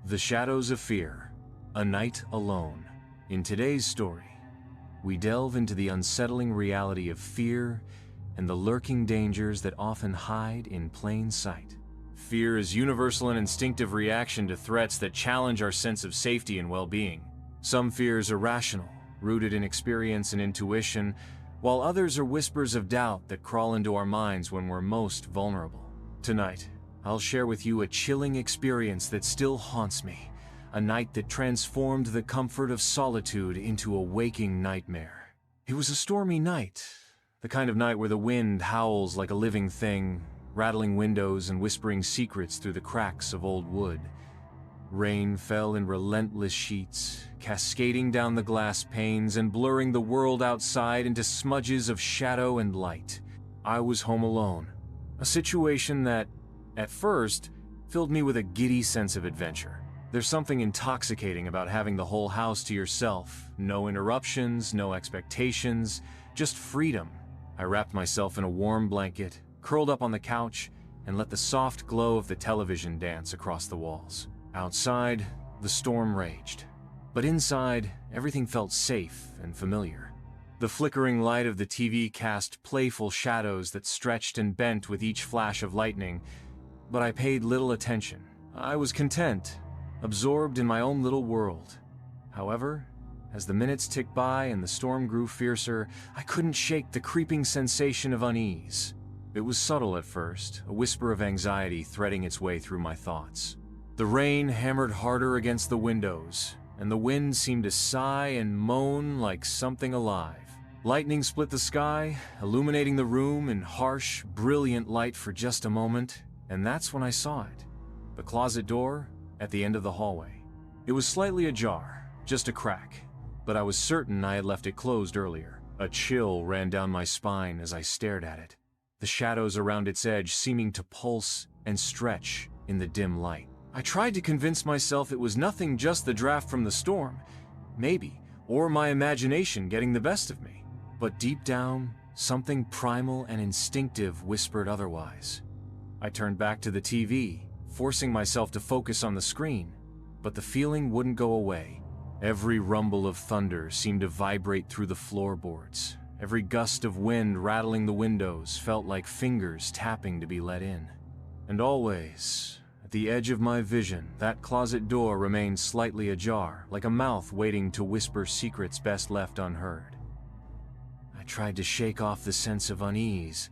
The Shadows of Fear, A Night Alone. In today's story, we delve into the unsettling reality of fear and the lurking dangers that often hide in plain sight. Fear is a universal and instinctive reaction to threats that challenge our sense of safety and well-being. Some fears are rational, rooted in experience and intuition, while others are whispers of doubt that crawl into our minds when we're most vulnerable. Tonight, I'll share with you a chilling experience that still haunts me, a night that transformed the comfort of solitude into a waking nightmare. It was a stormy night, the kind of night where the wind howls like a living thing, rattling windows and whispering secrets through the cracks of old wood. Rain fell in relentless sheets, cascading down the glass panes and blurring the world outside into smudges of shadow and light. I was home alone, a situation that, at first, filled me with a giddy sense of adventure. There's something intoxicating about having the whole house to yourself. No interruptions, no expectations, just freedom. I wrapped myself in a warm blanket, curled up on the couch, and let the soft glow of the television dance across the walls. Outside, the storm raged. But inside, everything felt safe and familiar. The flickering light of the TV cast playful shadows that stretched and bent with each flash of lightning, but I paid little attention. I was content, absorbed in my own little world. However, as the minutes ticked by and the storm grew fiercer, I couldn't shake the creeping sensation of unease. It was subtle at first, a whisper of anxiety threading its way through my thoughts. The rain hammered harder against the windows, and the wind seemed to sigh and moan like something alive. Lightning split the sky, illuminating the room in harsh, brilliant light for just a moment, and that's when I saw it. The closet door at the end of the hallway. It was slightly ajar, just a crack, but I was certain I had left it closed earlier. A chill ran down my spine as I stared at it, the shadows around its edge seeming to pulse and stretch in the dim light. I tried to convince myself it was nothing, just the draft from the storm, maybe, or my imagination getting the best of me. But deep down, something primal and instinctive whispered otherwise. I turned back to the TV, forcing myself to focus on the screen, but the feeling wouldn't go away. Every rumble of thunder seemed to vibrate through the floorboards. Every gust of wind rattling the windows felt like fingers tapping to be let in. And always, at the edge of my vision, that closet door remained slightly ajar, like a mouth waiting to whisper secrets best left unheard. I tried to shake off the sense of unease,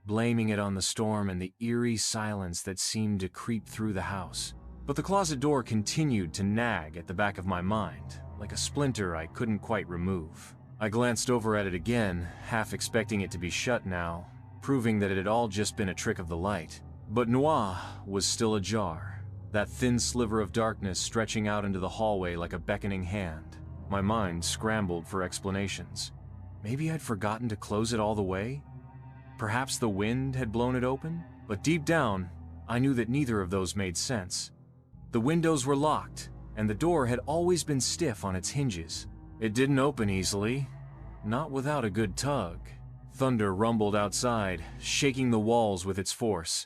blaming it on the storm and the eerie silence that seemed to creep through the house. But the closet door continued to nag at the back of my mind, like a splinter I couldn't quite remove. I glanced over at it again, half expecting it to be shut now, proving that it had all just been a trick of the light. But Noir was still ajar, that thin sliver of darkness stretching out into the hallway like a beckoning hand. My mind scrambled for explanations. Maybe I'd forgotten to close it all the way? Perhaps the wind had blown it open? But deep down, I knew that neither of those made sense. The windows were locked, and the door had always been stiff on its hinges. It didn't open easily, not without a good tug. Thunder rumbled outside, shaking the walls with its force,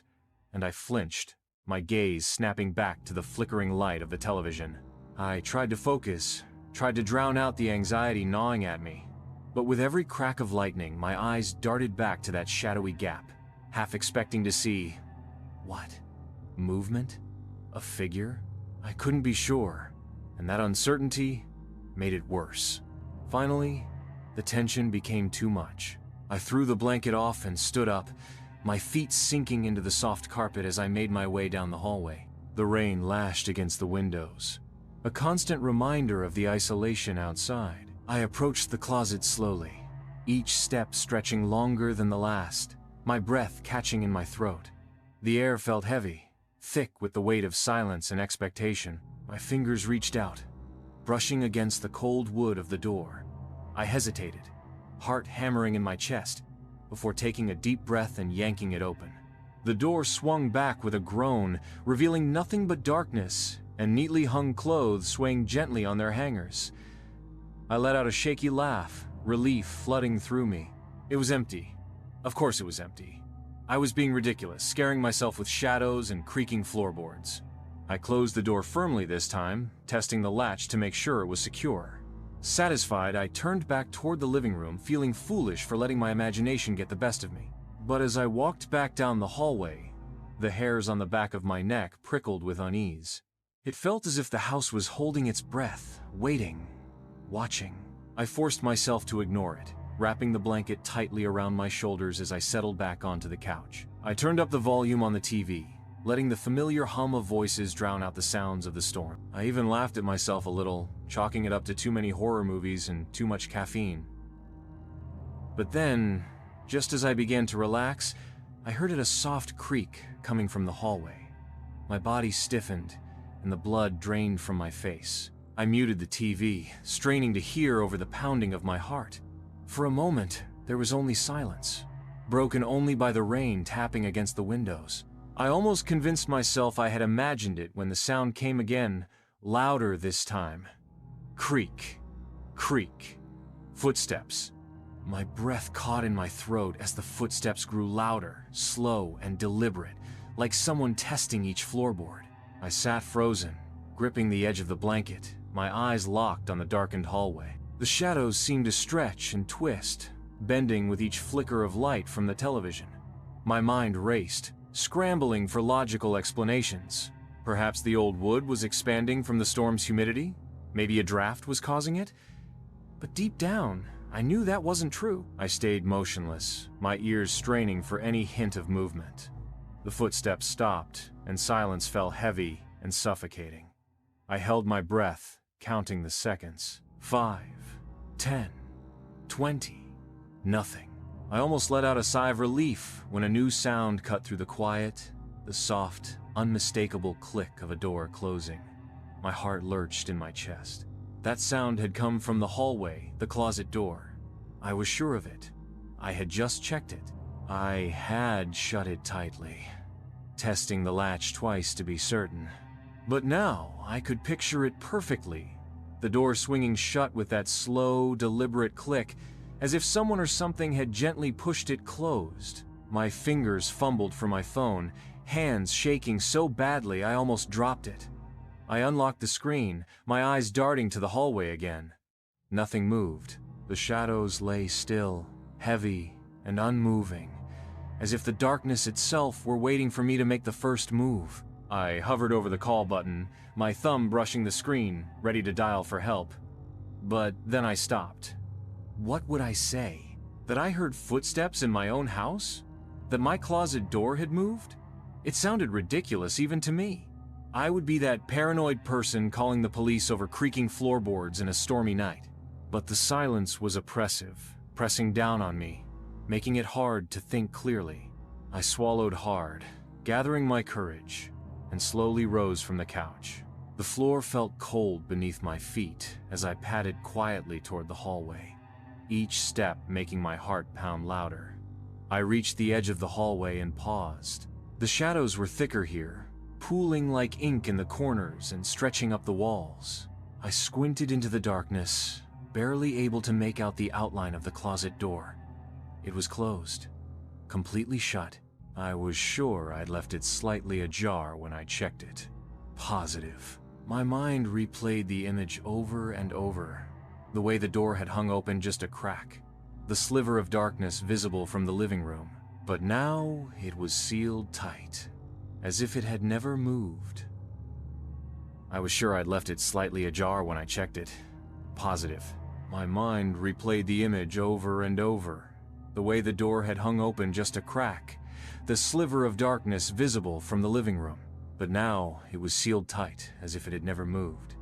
and I flinched, my gaze snapping back to the flickering light of the television. I tried to focus, tried to drown out the anxiety gnawing at me. But with every crack of lightning, my eyes darted back to that shadowy gap, half expecting to see... what? Movement? A figure? I couldn't be sure, and that uncertainty made it worse. Finally, the tension became too much. I threw the blanket off and stood up, my feet sinking into the soft carpet as I made my way down the hallway. The rain lashed against the windows, a constant reminder of the isolation outside. I approached the closet slowly, each step stretching longer than the last, my breath catching in my throat. The air felt heavy, thick with the weight of silence and expectation. My fingers reached out, brushing against the cold wood of the door. I hesitated, heart hammering in my chest, before taking a deep breath and yanking it open. The door swung back with a groan, revealing nothing but darkness and neatly hung clothes swaying gently on their hangers. I let out a shaky laugh, relief flooding through me. It was empty. Of course it was empty. I was being ridiculous, scaring myself with shadows and creaking floorboards. I closed the door firmly this time, testing the latch to make sure it was secure. Satisfied, I turned back toward the living room, feeling foolish for letting my imagination get the best of me. But as I walked back down the hallway, the hairs on the back of my neck prickled with unease. It felt as if the house was holding its breath, waiting, watching. I forced myself to ignore it, wrapping the blanket tightly around my shoulders as I settled back onto the couch. I turned up the volume on the TV, letting the familiar hum of voices drown out the sounds of the storm. I even laughed at myself a little, chalking it up to too many horror movies and too much caffeine. But then, just as I began to relax, I heard a soft creak coming from the hallway. My body stiffened, and the blood drained from my face. I muted the TV, straining to hear over the pounding of my heart. For a moment, there was only silence, broken only by the rain tapping against the windows. I almost convinced myself I had imagined it when the sound came again, louder this time. Creak, creak, footsteps. My breath caught in my throat as the footsteps grew louder, slow, and deliberate, like someone testing each floorboard. I sat frozen, gripping the edge of the blanket, my eyes locked on the darkened hallway. The shadows seemed to stretch and twist, bending with each flicker of light from the television. My mind raced, scrambling for logical explanations. Perhaps the old wood was expanding from the storm's humidity? Maybe a draft was causing it? But deep down, I knew that wasn't true. I stayed motionless, my ears straining for any hint of movement. The footsteps stopped, and silence fell heavy and suffocating. I held my breath, counting the seconds. 5, 10, 20. Nothing. I almost let out a sigh of relief when a new sound cut through the quiet, the soft, unmistakable click of a door closing. My heart lurched in my chest. That sound had come from the hallway, the closet door. I was sure of it. I had just checked it. I had shut it tightly, testing the latch twice to be certain. But now I could picture it perfectly. The door swinging shut with that slow, deliberate click, as if someone or something had gently pushed it closed. My fingers fumbled for my phone, hands shaking so badly I almost dropped it. I unlocked the screen, my eyes darting to the hallway again. Nothing moved. The shadows lay still, heavy and unmoving, as if the darkness itself were waiting for me to make the first move. I hovered over the call button, my thumb brushing the screen, ready to dial for help. But then I stopped. What would I say? That I heard footsteps in my own house? That my closet door had moved? It sounded ridiculous even to me. I would be that paranoid person calling the police over creaking floorboards in a stormy night. But the silence was oppressive, pressing down on me, making it hard to think clearly. I swallowed hard, gathering my courage, and slowly rose from the couch. The floor felt cold beneath my feet as I padded quietly toward the hallway, each step making my heart pound louder. I reached the edge of the hallway and paused. The shadows were thicker here, pooling like ink in the corners and stretching up the walls. I squinted into the darkness, barely able to make out the outline of the closet door. It was closed, completely shut. I was sure I'd left it slightly ajar when I checked it. Positive. My mind replayed the image over and over. The way the door had hung open just a crack. The sliver of darkness visible from the living room. But now it was sealed tight, as if it had never moved. I was sure I'd left it slightly ajar when I checked it. Positive. My mind replayed the image over and over. The way the door had hung open just a crack. The sliver of darkness visible from the living room. But now it was sealed tight, as if it had never moved.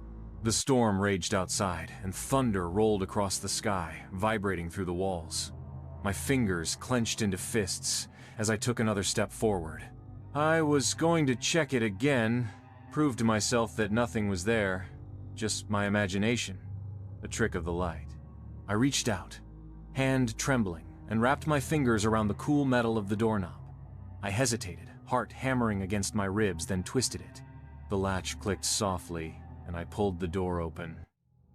The storm raged outside, and thunder rolled across the sky, vibrating through the walls. My fingers clenched into fists as I took another step forward. I was going to check it again, prove to myself that nothing was there, just my imagination, a trick of the light. I reached out, hand trembling, and wrapped my fingers around the cool metal of the doorknob. I hesitated, heart hammering against my ribs, then twisted it. The latch clicked softly, and I pulled the door open.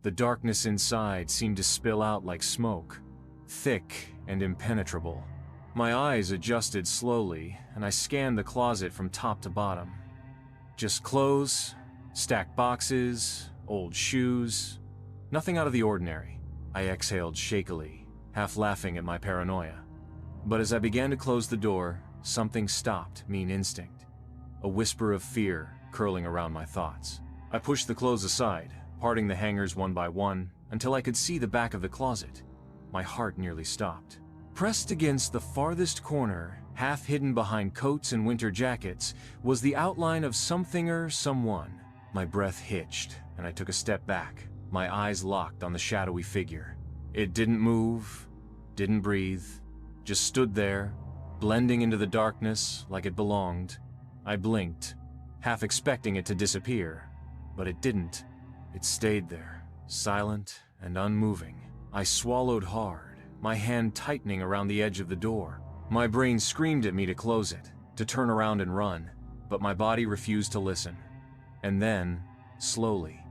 The darkness inside seemed to spill out like smoke, thick and impenetrable. My eyes adjusted slowly, and I scanned the closet from top to bottom. Just clothes, stacked boxes, old shoes. Nothing out of the ordinary. I exhaled shakily, half laughing at my paranoia. But as I began to close the door, something stopped me in instinct. A whisper of fear curling around my thoughts. I pushed the clothes aside, parting the hangers one by one, until I could see the back of the closet. My heart nearly stopped. Pressed against the farthest corner, half hidden behind coats and winter jackets, was the outline of something or someone. My breath hitched, and I took a step back, my eyes locked on the shadowy figure. It didn't move, didn't breathe, just stood there, blending into the darkness like it belonged. I blinked, half expecting it to disappear, but it didn't. It stayed there, silent and unmoving. I swallowed hard, my hand tightening around the edge of the door. My brain screamed at me to close it, to turn around and run, but my body refused to listen. And then, slowly,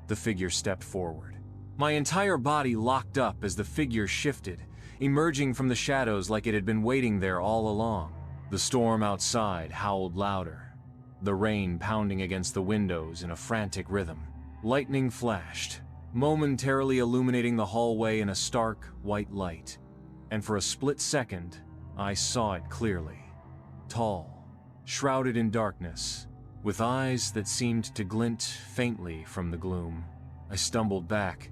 the figure stepped forward. My entire body locked up as the figure shifted, emerging from the shadows like it had been waiting there all along. The storm outside howled louder, the rain pounding against the windows in a frantic rhythm. Lightning flashed, momentarily illuminating the hallway in a stark, white light. And for a split second, I saw it clearly. Tall, shrouded in darkness, with eyes that seemed to glint faintly from the gloom. I stumbled back,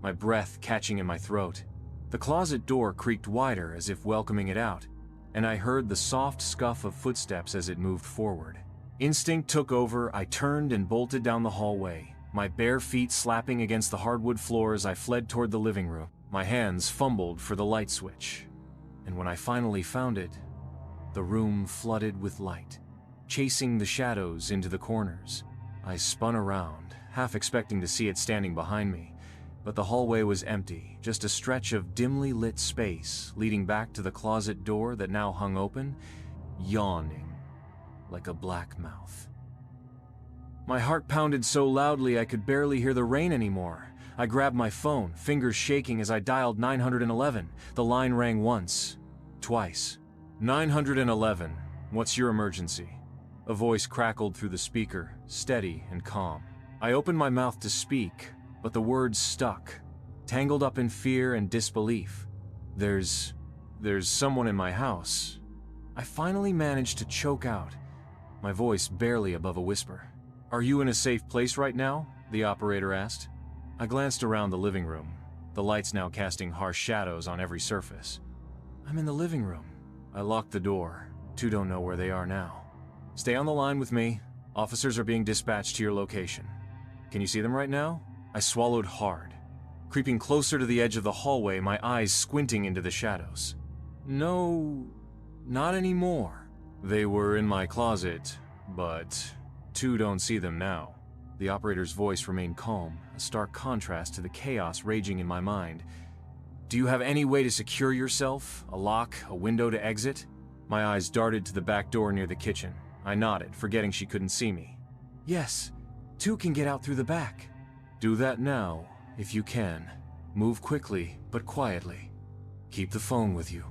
my breath catching in my throat. The closet door creaked wider as if welcoming it out, and I heard the soft scuff of footsteps as it moved forward. Instinct took over. I turned and bolted down the hallway, my bare feet slapping against the hardwood floor as I fled toward the living room. My hands fumbled for the light switch, and when I finally found it, the room flooded with light, chasing the shadows into the corners. I spun around, half expecting to see it standing behind me, but the hallway was empty, just a stretch of dimly lit space leading back to the closet door that now hung open, yawning like a black mouth. My heart pounded so loudly I could barely hear the rain anymore. I grabbed my phone, fingers shaking as I dialed 911. The line rang once, twice. 911, what's your emergency? A voice crackled through the speaker, steady and calm. I opened my mouth to speak, but the words stuck, tangled up in fear and disbelief. There's someone in my house. I finally managed to choke out, my voice barely above a whisper. Are you in a safe place right now? The operator asked. I glanced around the living room, the lights now casting harsh shadows on every surface. I'm in the living room. I locked the door. Two don't know where they are now. Stay on the line with me. Officers are being dispatched to your location. Can you see them right now? I swallowed hard, creeping closer to the edge of the hallway, my eyes squinting into the shadows. No, not anymore. They were in my closet, but two don't see them now. The operator's voice remained calm, a stark contrast to the chaos raging in my mind. Do you have any way to secure yourself? A lock, a window to exit? My eyes darted to the back door near the kitchen. I nodded, forgetting she couldn't see me. Yes, two can get out through the back. Do that now, if you can. Move quickly, but quietly. Keep the phone with you.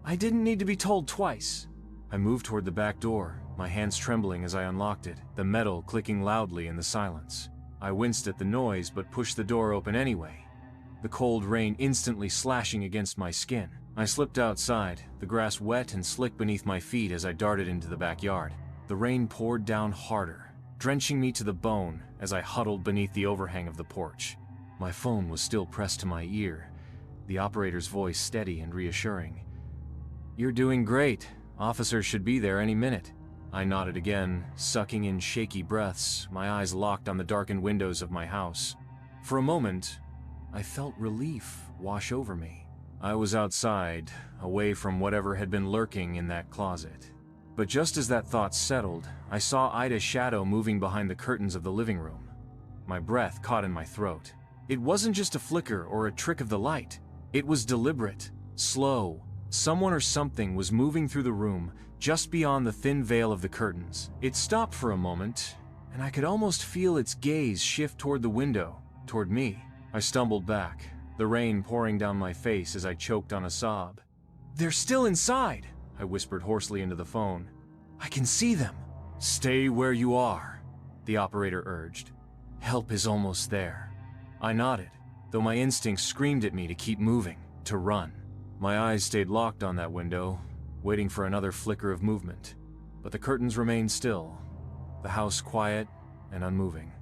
I didn't need to be told twice. I moved toward the back door, my hands trembling as I unlocked it, the metal clicking loudly in the silence. I winced at the noise, but pushed the door open anyway, the cold rain instantly slashing against my skin. I slipped outside, the grass wet and slick beneath my feet as I darted into the backyard. The rain poured down harder, drenching me to the bone as I huddled beneath the overhang of the porch. My phone was still pressed to my ear, the operator's voice steady and reassuring. You're doing great. Officers should be there any minute. I nodded again, sucking in shaky breaths, my eyes locked on the darkened windows of my house. For a moment, I felt relief wash over me. I was outside, away from whatever had been lurking in that closet. But just as that thought settled, I saw Ida's shadow moving behind the curtains of the living room. My breath caught in my throat. It wasn't just a flicker or a trick of the light. It was deliberate, slow. Someone or something was moving through the room, just beyond the thin veil of the curtains. It stopped for a moment, and I could almost feel its gaze shift toward the window, toward me. I stumbled back, the rain pouring down my face as I choked on a sob. They're still inside, I whispered hoarsely into the phone. I can see them. "Stay where you are," the operator urged. "Help is almost there." I nodded, though my instincts screamed at me to keep moving, to run. My eyes stayed locked on that window, waiting for another flicker of movement. But the curtains remained still, the house quiet and unmoving.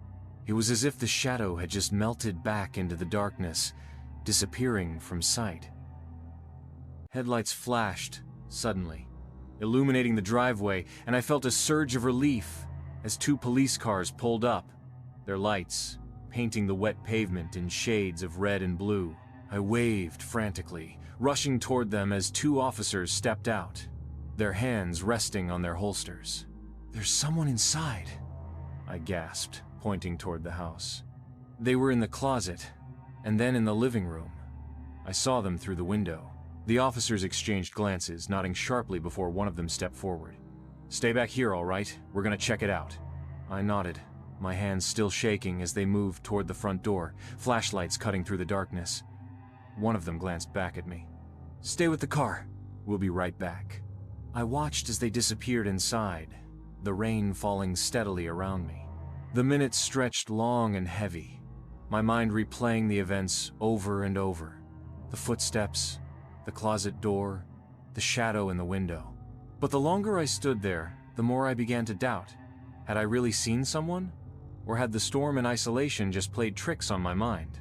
It was as if the shadow had just melted back into the darkness, disappearing from sight. Headlights flashed, suddenly, illuminating the driveway, and I felt a surge of relief as 2 police cars pulled up, their lights painting the wet pavement in shades of red and blue. I waved frantically, rushing toward them as 2 officers stepped out, their hands resting on their holsters. "There's someone inside," I gasped, pointing toward the house. They were in the closet, and then in the living room. I saw them through the window. The officers exchanged glances, nodding sharply before one of them stepped forward. "Stay back here, all right? We're gonna check it out." I nodded, my hands still shaking as they moved toward the front door, flashlights cutting through the darkness. One of them glanced back at me. "Stay with the car. We'll be right back." I watched as they disappeared inside, the rain falling steadily around me. The minutes stretched long and heavy, my mind replaying the events over and over. The footsteps, the closet door, the shadow in the window. But the longer I stood there, the more I began to doubt. Had I really seen someone? Or had the storm and isolation just played tricks on my mind?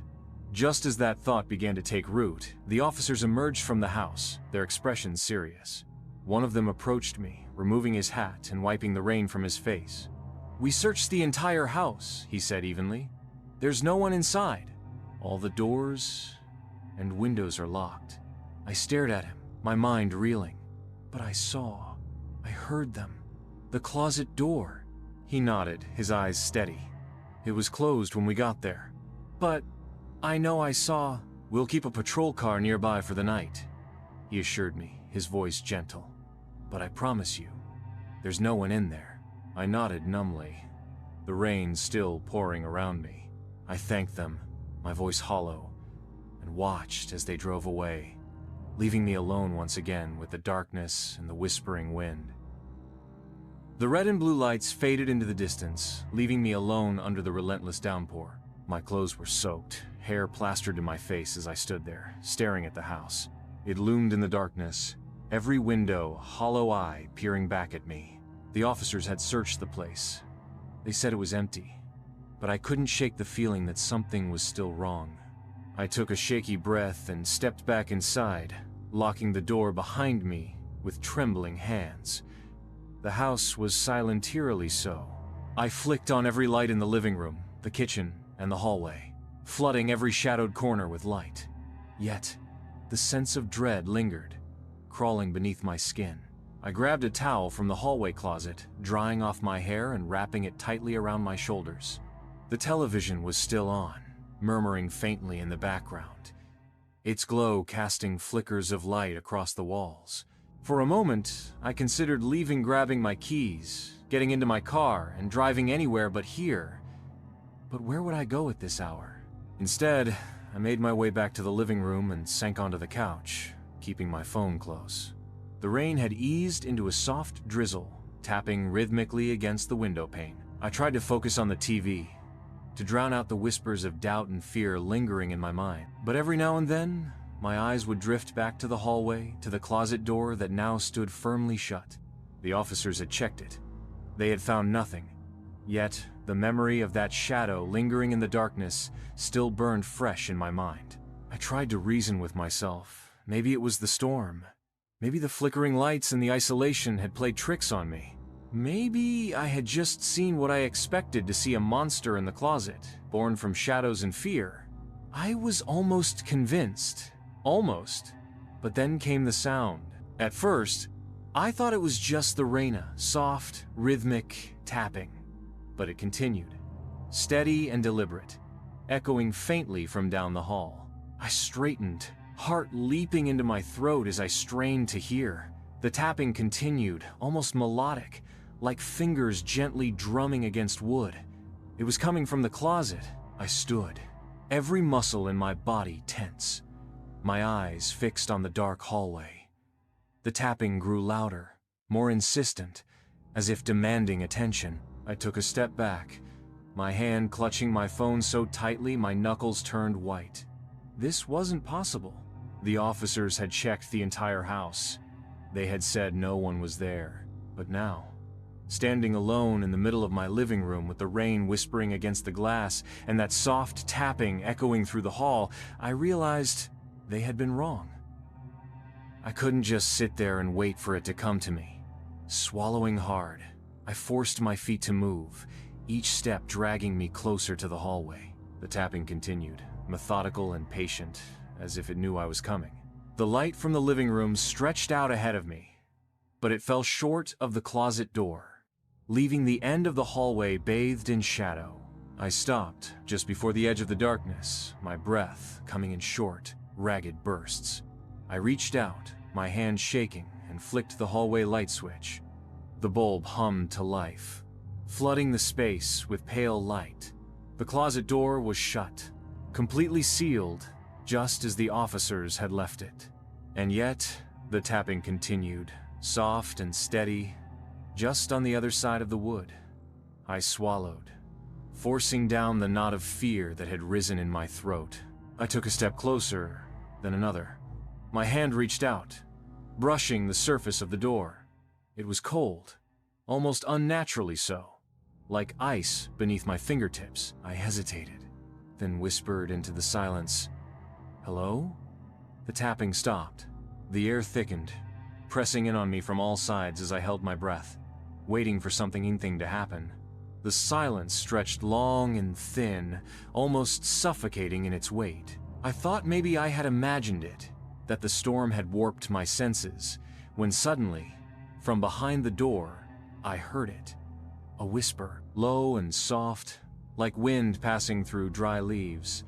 Just as that thought began to take root, the officers emerged from the house, their expressions serious. One of them approached me, removing his hat and wiping the rain from his face. "We searched the entire house," he said evenly. "There's no one inside. All the doors and windows are locked." I stared at him, my mind reeling. But I heard them. "The closet door." He nodded, his eyes steady. "It was closed when we got there." "But I know I saw." "We'll keep a patrol car nearby for the night," he assured me, his voice gentle. "But I promise you, there's no one in there." I nodded numbly, the rain still pouring around me. I thanked them, my voice hollow, and watched as they drove away, leaving me alone once again with the darkness and the whispering wind. The red and blue lights faded into the distance, leaving me alone under the relentless downpour. My clothes were soaked, hair plastered to my face as I stood there, staring at the house. It loomed in the darkness, every window a hollow eye peering back at me. The officers had searched the place. They said it was empty, but I couldn't shake the feeling that something was still wrong. I took a shaky breath and stepped back inside, locking the door behind me with trembling hands. The house was silent, eerily so. I flicked on every light in the living room, the kitchen, and the hallway, flooding every shadowed corner with light. Yet, the sense of dread lingered, crawling beneath my skin. I grabbed a towel from the hallway closet, drying off my hair and wrapping it tightly around my shoulders. The television was still on, murmuring faintly in the background, its glow casting flickers of light across the walls. For a moment, I considered leaving, grabbing my keys, getting into my car, and driving anywhere but here. But where would I go at this hour? Instead, I made my way back to the living room and sank onto the couch, keeping my phone close. The rain had eased into a soft drizzle, tapping rhythmically against the window pane. I tried to focus on the TV, to drown out the whispers of doubt and fear lingering in my mind. But every now and then, my eyes would drift back to the hallway, to the closet door that now stood firmly shut. The officers had checked it. They had found nothing. Yet, the memory of that shadow lingering in the darkness still burned fresh in my mind. I tried to reason with myself. Maybe it was the storm. Maybe the flickering lights and the isolation had played tricks on me. Maybe I had just seen what I expected to see, a monster in the closet, born from shadows and fear. I was almost convinced. Almost. But then came the sound. At first, I thought it was just the rain, soft, rhythmic tapping. But it continued, steady and deliberate, echoing faintly from down the hall. I straightened, heart leaping into my throat as I strained to hear. The tapping continued, almost melodic, like fingers gently drumming against wood. It was coming from the closet. I stood, every muscle in my body tense, my eyes fixed on the dark hallway. The tapping grew louder, more insistent, as if demanding attention. I took a step back, my hand clutching my phone so tightly my knuckles turned white. This wasn't possible. The officers had checked the entire house. They had said no one was there. But now, standing alone in the middle of my living room with the rain whispering against the glass and that soft tapping echoing through the hall, I realized they had been wrong. I couldn't just sit there and wait for it to come to me. Swallowing hard, I forced my feet to move, each step dragging me closer to the hallway. The tapping continued, methodical and patient, as if it knew I was coming. The light from the living room stretched out ahead of me, but it fell short of the closet door, leaving the end of the hallway bathed in shadow. I stopped just before the edge of the darkness, my breath coming in short, ragged bursts. I reached out, my hand shaking, and flicked the hallway light switch. The bulb hummed to life, flooding the space with pale light. The closet door was shut, completely sealed, just as the officers had left it. And yet, the tapping continued, soft and steady, just on the other side of the wood. I swallowed, forcing down the knot of fear that had risen in my throat. I took a step closer, then another. My hand reached out, brushing the surface of the door. It was cold, almost unnaturally so, like ice beneath my fingertips. I hesitated, then whispered into the silence, "Hello?" The tapping stopped. The air thickened, pressing in on me from all sides as I held my breath, waiting for anything to happen. The silence stretched long and thin, almost suffocating in its weight. I thought maybe I had imagined it, that the storm had warped my senses, when suddenly, from behind the door, I heard it. A whisper, low and soft, like wind passing through dry leaves.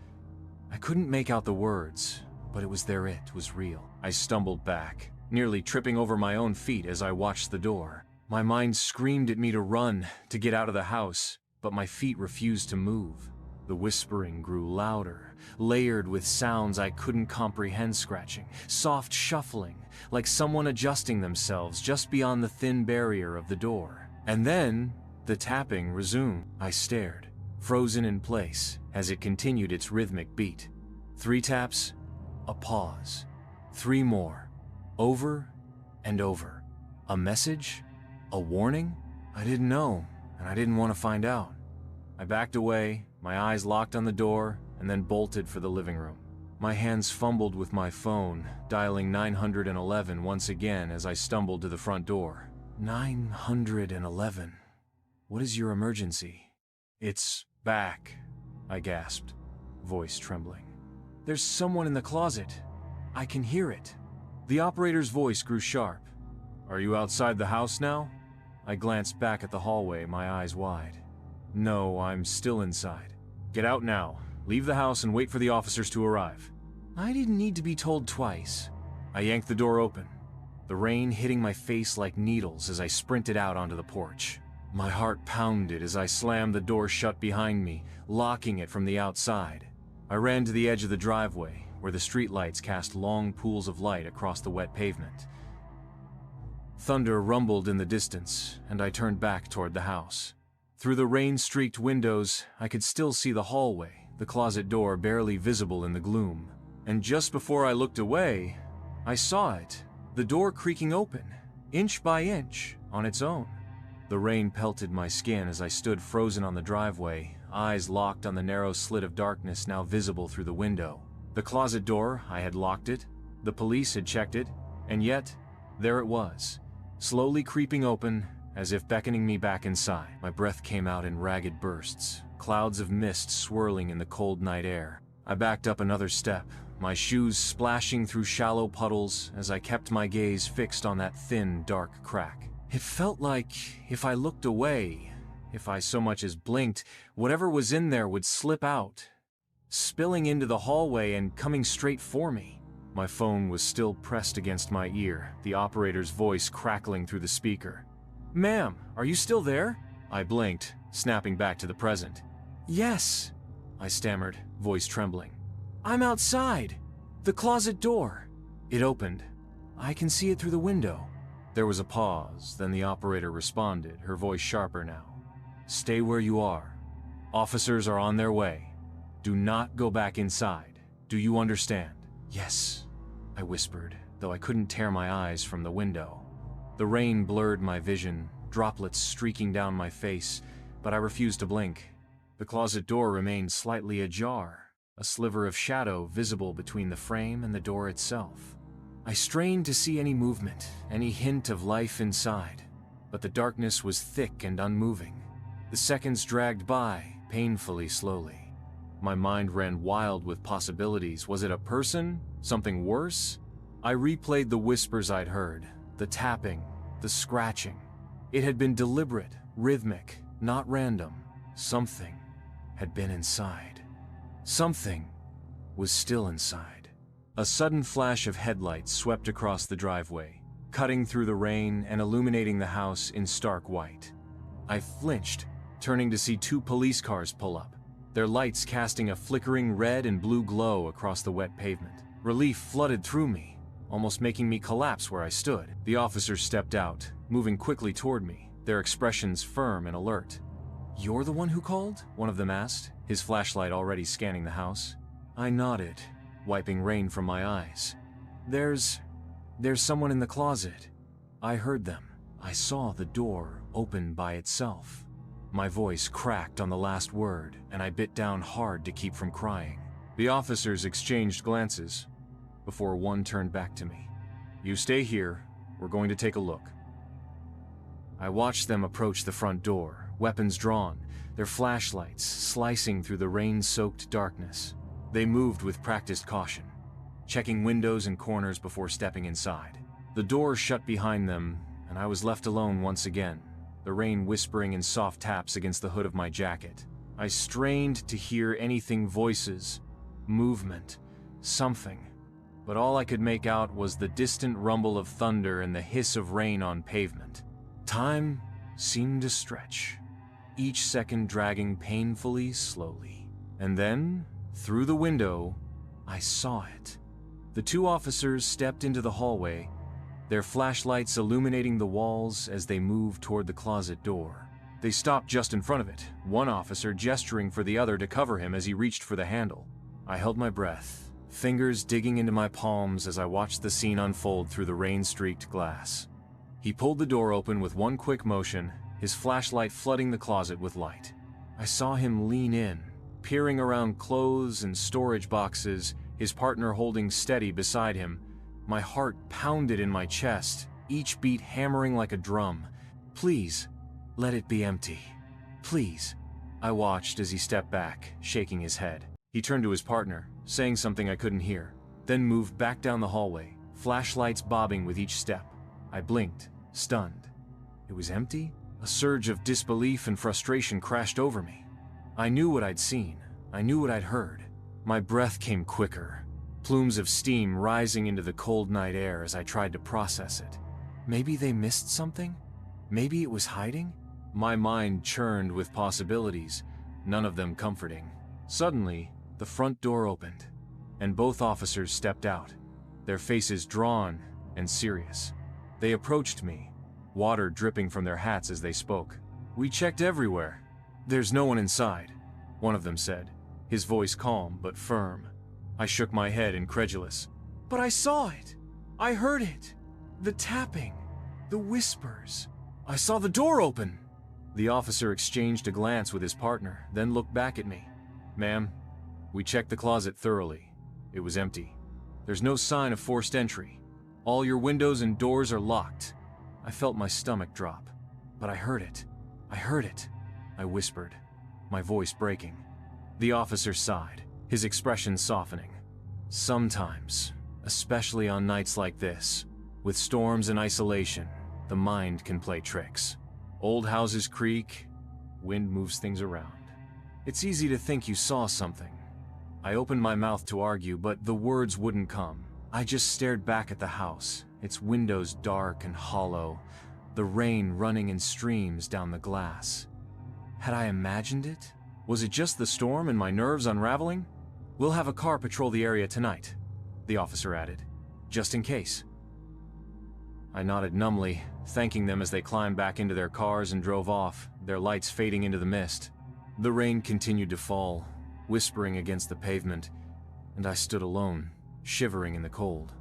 I couldn't make out the words, but it was there. It was real. I stumbled back, nearly tripping over my own feet as I watched the door. My mind screamed at me to run, to get out of the house, but my feet refused to move. The whispering grew louder, layered with sounds I couldn't comprehend, scratching, soft shuffling, like someone adjusting themselves just beyond the thin barrier of the door. And then, the tapping resumed. I stared, frozen in place, as it continued its rhythmic beat. 3 taps, a pause. 3 more, over and over. A message? A warning? I didn't know, and I didn't want to find out. I backed away, my eyes locked on the door, and then bolted for the living room. My hands fumbled with my phone, dialing 911 once again as I stumbled to the front door. 911. What is your emergency? It's back, I gasped, voice trembling. There's someone in the closet. I can hear it. The operator's voice grew sharp. Are you outside the house now? I glanced back at the hallway, my eyes wide. No, I'm still inside. Get out now. Leave the house and wait for the officers to arrive. I didn't need to be told twice. I yanked the door open, the rain hitting my face like needles as I sprinted out onto the porch. My heart pounded as I slammed the door shut behind me, locking it from the outside. I ran to the edge of the driveway, where the streetlights cast long pools of light across the wet pavement. Thunder rumbled in the distance, and I turned back toward the house. Through the rain-streaked windows, I could still see the hallway, the closet door barely visible in the gloom. And just before I looked away, I saw it, the door creaking open, inch by inch, on its own. The rain pelted my skin as I stood frozen on the driveway, eyes locked on the narrow slit of darkness now visible through the window. The closet door, I had locked it, the police had checked it, and yet, there it was, slowly creeping open, as if beckoning me back inside. My breath came out in ragged bursts, clouds of mist swirling in the cold night air. I backed up another step, my shoes splashing through shallow puddles as I kept my gaze fixed on that thin, dark crack. It felt like, if I looked away, if I so much as blinked, whatever was in there would slip out, spilling into the hallway and coming straight for me. My phone was still pressed against my ear, the operator's voice crackling through the speaker. "Ma'am, are you still there?" I blinked, snapping back to the present. "Yes," I stammered, voice trembling. "I'm outside. The closet door." It opened. I can see it through the window. There was a pause, then the operator responded, her voice sharper now. "Stay where you are. Officers are on their way. Do not go back inside. Do you understand?" "Yes," I whispered, though I couldn't tear my eyes from the window. The rain blurred my vision, droplets streaking down my face, but I refused to blink. The closet door remained slightly ajar, a sliver of shadow visible between the frame and the door itself. I strained to see any movement, any hint of life inside, but the darkness was thick and unmoving. The seconds dragged by, painfully slowly. My mind ran wild with possibilities. Was it a person? Something worse? I replayed the whispers I'd heard, the tapping, the scratching. It had been deliberate, rhythmic, not random. Something had been inside. Something was still inside. A sudden flash of headlights swept across the driveway, cutting through the rain and illuminating the house in stark white. I flinched, turning to see two police cars pull up, their lights casting a flickering red and blue glow across the wet pavement. Relief flooded through me, almost making me collapse where I stood. The officers stepped out, moving quickly toward me, their expressions firm and alert. "You're the one who called?" one of them asked, his flashlight already scanning the house. I nodded, wiping rain from my eyes. There's someone in the closet." I heard them. I saw the door open by itself. My voice cracked on the last word, and I bit down hard to keep from crying. The officers exchanged glances, before one turned back to me. "You stay here, we're going to take a look." I watched them approach the front door, weapons drawn, their flashlights slicing through the rain-soaked darkness. They moved with practiced caution, checking windows and corners before stepping inside. The door shut behind them, and I was left alone once again, the rain whispering in soft taps against the hood of my jacket. I strained to hear anything, voices, movement, something, but all I could make out was the distant rumble of thunder and the hiss of rain on pavement. Time seemed to stretch, each second dragging painfully slowly. And then, through the window, I saw it. The two officers stepped into the hallway, their flashlights illuminating the walls as they moved toward the closet door. They stopped just in front of it, one officer gesturing for the other to cover him as he reached for the handle. I held my breath, fingers digging into my palms as I watched the scene unfold through the rain-streaked glass. He pulled the door open with one quick motion, his flashlight flooding the closet with light. I saw him lean in, peering around clothes and storage boxes, his partner holding steady beside him. My heart pounded in my chest, each beat hammering like a drum. "Please, let it be empty. Please." I watched as he stepped back, shaking his head. He turned to his partner, saying something I couldn't hear, then moved back down the hallway, flashlights bobbing with each step. I blinked, stunned. It was empty? A surge of disbelief and frustration crashed over me. I knew what I'd seen. I knew what I'd heard. My breath came quicker, plumes of steam rising into the cold night air as I tried to process it. Maybe they missed something? Maybe it was hiding? My mind churned with possibilities, none of them comforting. Suddenly, the front door opened, and both officers stepped out, their faces drawn and serious. They approached me, water dripping from their hats as they spoke. "We checked everywhere. There's no one inside," one of them said, his voice calm but firm. I shook my head, incredulous. "But I saw it! I heard it! The tapping, the whispers. I saw the door open!" The officer exchanged a glance with his partner, then looked back at me. "Ma'am, we checked the closet thoroughly. It was empty. There's no sign of forced entry. All your windows and doors are locked." I felt my stomach drop. "But I heard it. I heard it," I whispered, my voice breaking. The officer sighed, his expression softening. "Sometimes, especially on nights like this, with storms and isolation, the mind can play tricks. Old houses creak, wind moves things around. It's easy to think you saw something." I opened my mouth to argue, but the words wouldn't come. I just stared back at the house, its windows dark and hollow, the rain running in streams down the glass. Had I imagined it? Was it just the storm and my nerves unraveling? "We'll have a car patrol the area tonight," the officer added, "just in case." I nodded numbly, thanking them as they climbed back into their cars and drove off, their lights fading into the mist. The rain continued to fall, whispering against the pavement, and I stood alone, shivering in the cold.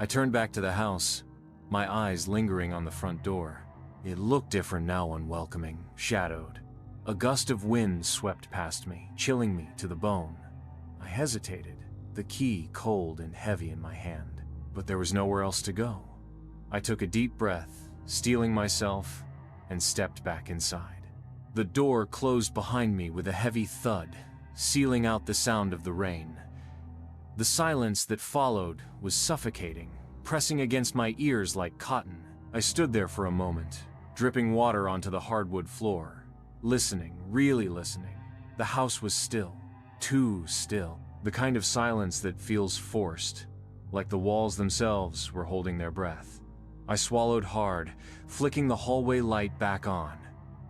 I turned back to the house, my eyes lingering on the front door. It looked different now, unwelcoming, shadowed. A gust of wind swept past me, chilling me to the bone. I hesitated, the key cold and heavy in my hand, but there was nowhere else to go. I took a deep breath, steeling myself, and stepped back inside. The door closed behind me with a heavy thud, sealing out the sound of the rain. The silence that followed was suffocating, pressing against my ears like cotton. I stood there for a moment, dripping water onto the hardwood floor, listening, really listening. The house was still, too still, the kind of silence that feels forced, like the walls themselves were holding their breath. I swallowed hard, flicking the hallway light back on.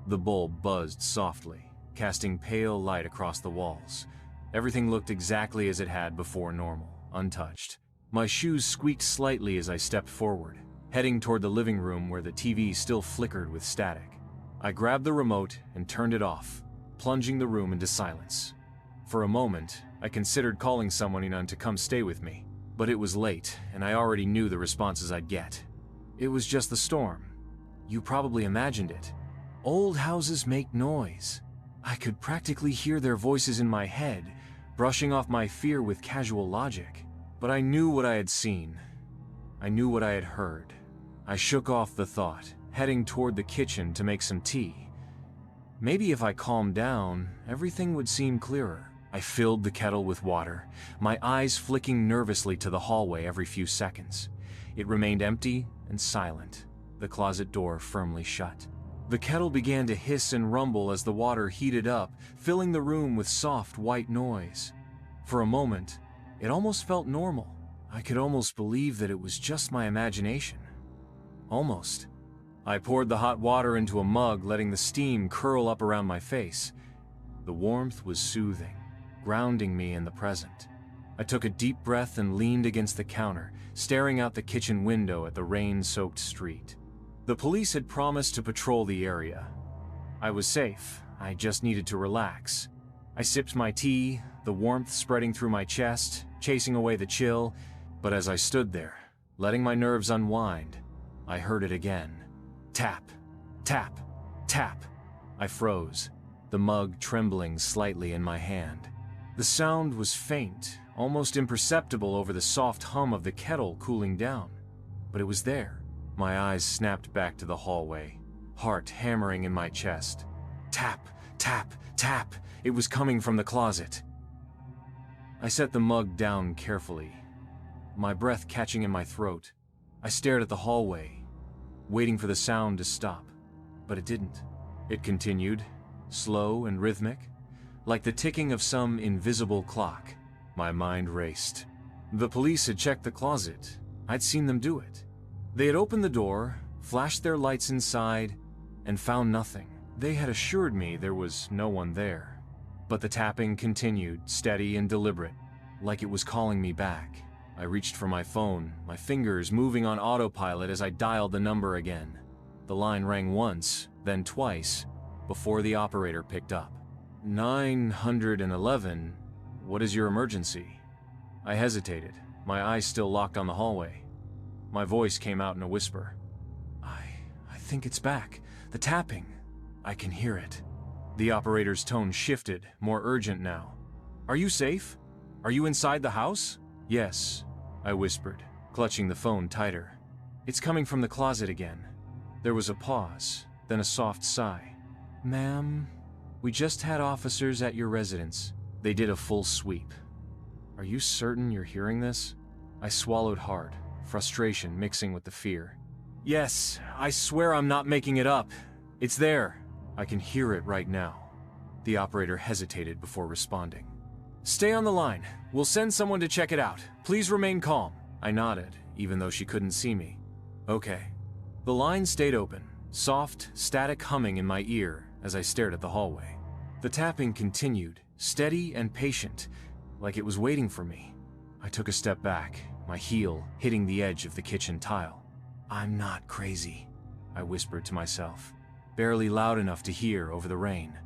The bulb buzzed softly, casting pale light across the walls. Everything looked exactly as it had before normal, untouched. My shoes squeaked slightly as I stepped forward, heading toward the living room where the TV still flickered with static. I grabbed the remote and turned it off, plunging the room into silence. For a moment, I considered calling someone to come stay with me, but it was late, and I already knew the responses I'd get. It was just the storm. You probably imagined it. Old houses make noise. I could practically hear their voices in my head, brushing off my fear with casual logic. But I knew what I had seen. I knew what I had heard. I shook off the thought, heading toward the kitchen to make some tea. Maybe if I calmed down, everything would seem clearer. I filled the kettle with water, my eyes flicking nervously to the hallway every few seconds. It remained empty and silent, the closet door firmly shut. The kettle began to hiss and rumble as the water heated up, filling the room with soft white noise. For a moment, it almost felt normal. I could almost believe that it was just my imagination. Almost. I poured the hot water into a mug, letting the steam curl up around my face. The warmth was soothing, grounding me in the present. I took a deep breath and leaned against the counter, staring out the kitchen window at the rain-soaked street. The police had promised to patrol the area. I was safe. I just needed to relax. I sipped my tea, the warmth spreading through my chest, chasing away the chill, but as I stood there, letting my nerves unwind, I heard it again. Tap, tap, tap. I froze, the mug trembling slightly in my hand. The sound was faint, almost imperceptible over the soft hum of the kettle cooling down, but it was there. My eyes snapped back to the hallway, heart hammering in my chest. Tap, tap, tap. It was coming from the closet. I set the mug down carefully, my breath catching in my throat. I stared at the hallway, waiting for the sound to stop, but it didn't. It continued, slow and rhythmic, like the ticking of some invisible clock. My mind raced. The police had checked the closet. I'd seen them do it. They had opened the door, flashed their lights inside, and found nothing. They had assured me there was no one there. But the tapping continued, steady and deliberate, like it was calling me back. I reached for my phone, my fingers moving on autopilot as I dialed the number again. The line rang once, then twice, before the operator picked up. 911, what is your emergency? I hesitated, my eyes still locked on the hallway. My voice came out in a whisper. I think it's back. The tapping. I can hear it. The operator's tone shifted, more urgent now. Are you safe? Are you inside the house? Yes, I whispered, clutching the phone tighter. It's coming from the closet again. There was a pause, then a soft sigh. Ma'am, we just had officers at your residence. They did a full sweep. Are you certain you're hearing this? I swallowed hard, frustration mixing with the fear. Yes, I swear I'm not making it up. It's there. I can hear it right now. The operator hesitated before responding. Stay on the line. We'll send someone to check it out. Please remain calm. I nodded, even though she couldn't see me. Okay. The line stayed open, soft, static humming in my ear as I stared at the hallway. The tapping continued, steady and patient, like it was waiting for me. I took a step back, my heel hitting the edge of the kitchen tile. "I'm not crazy," I whispered to myself, barely loud enough to hear over the rain.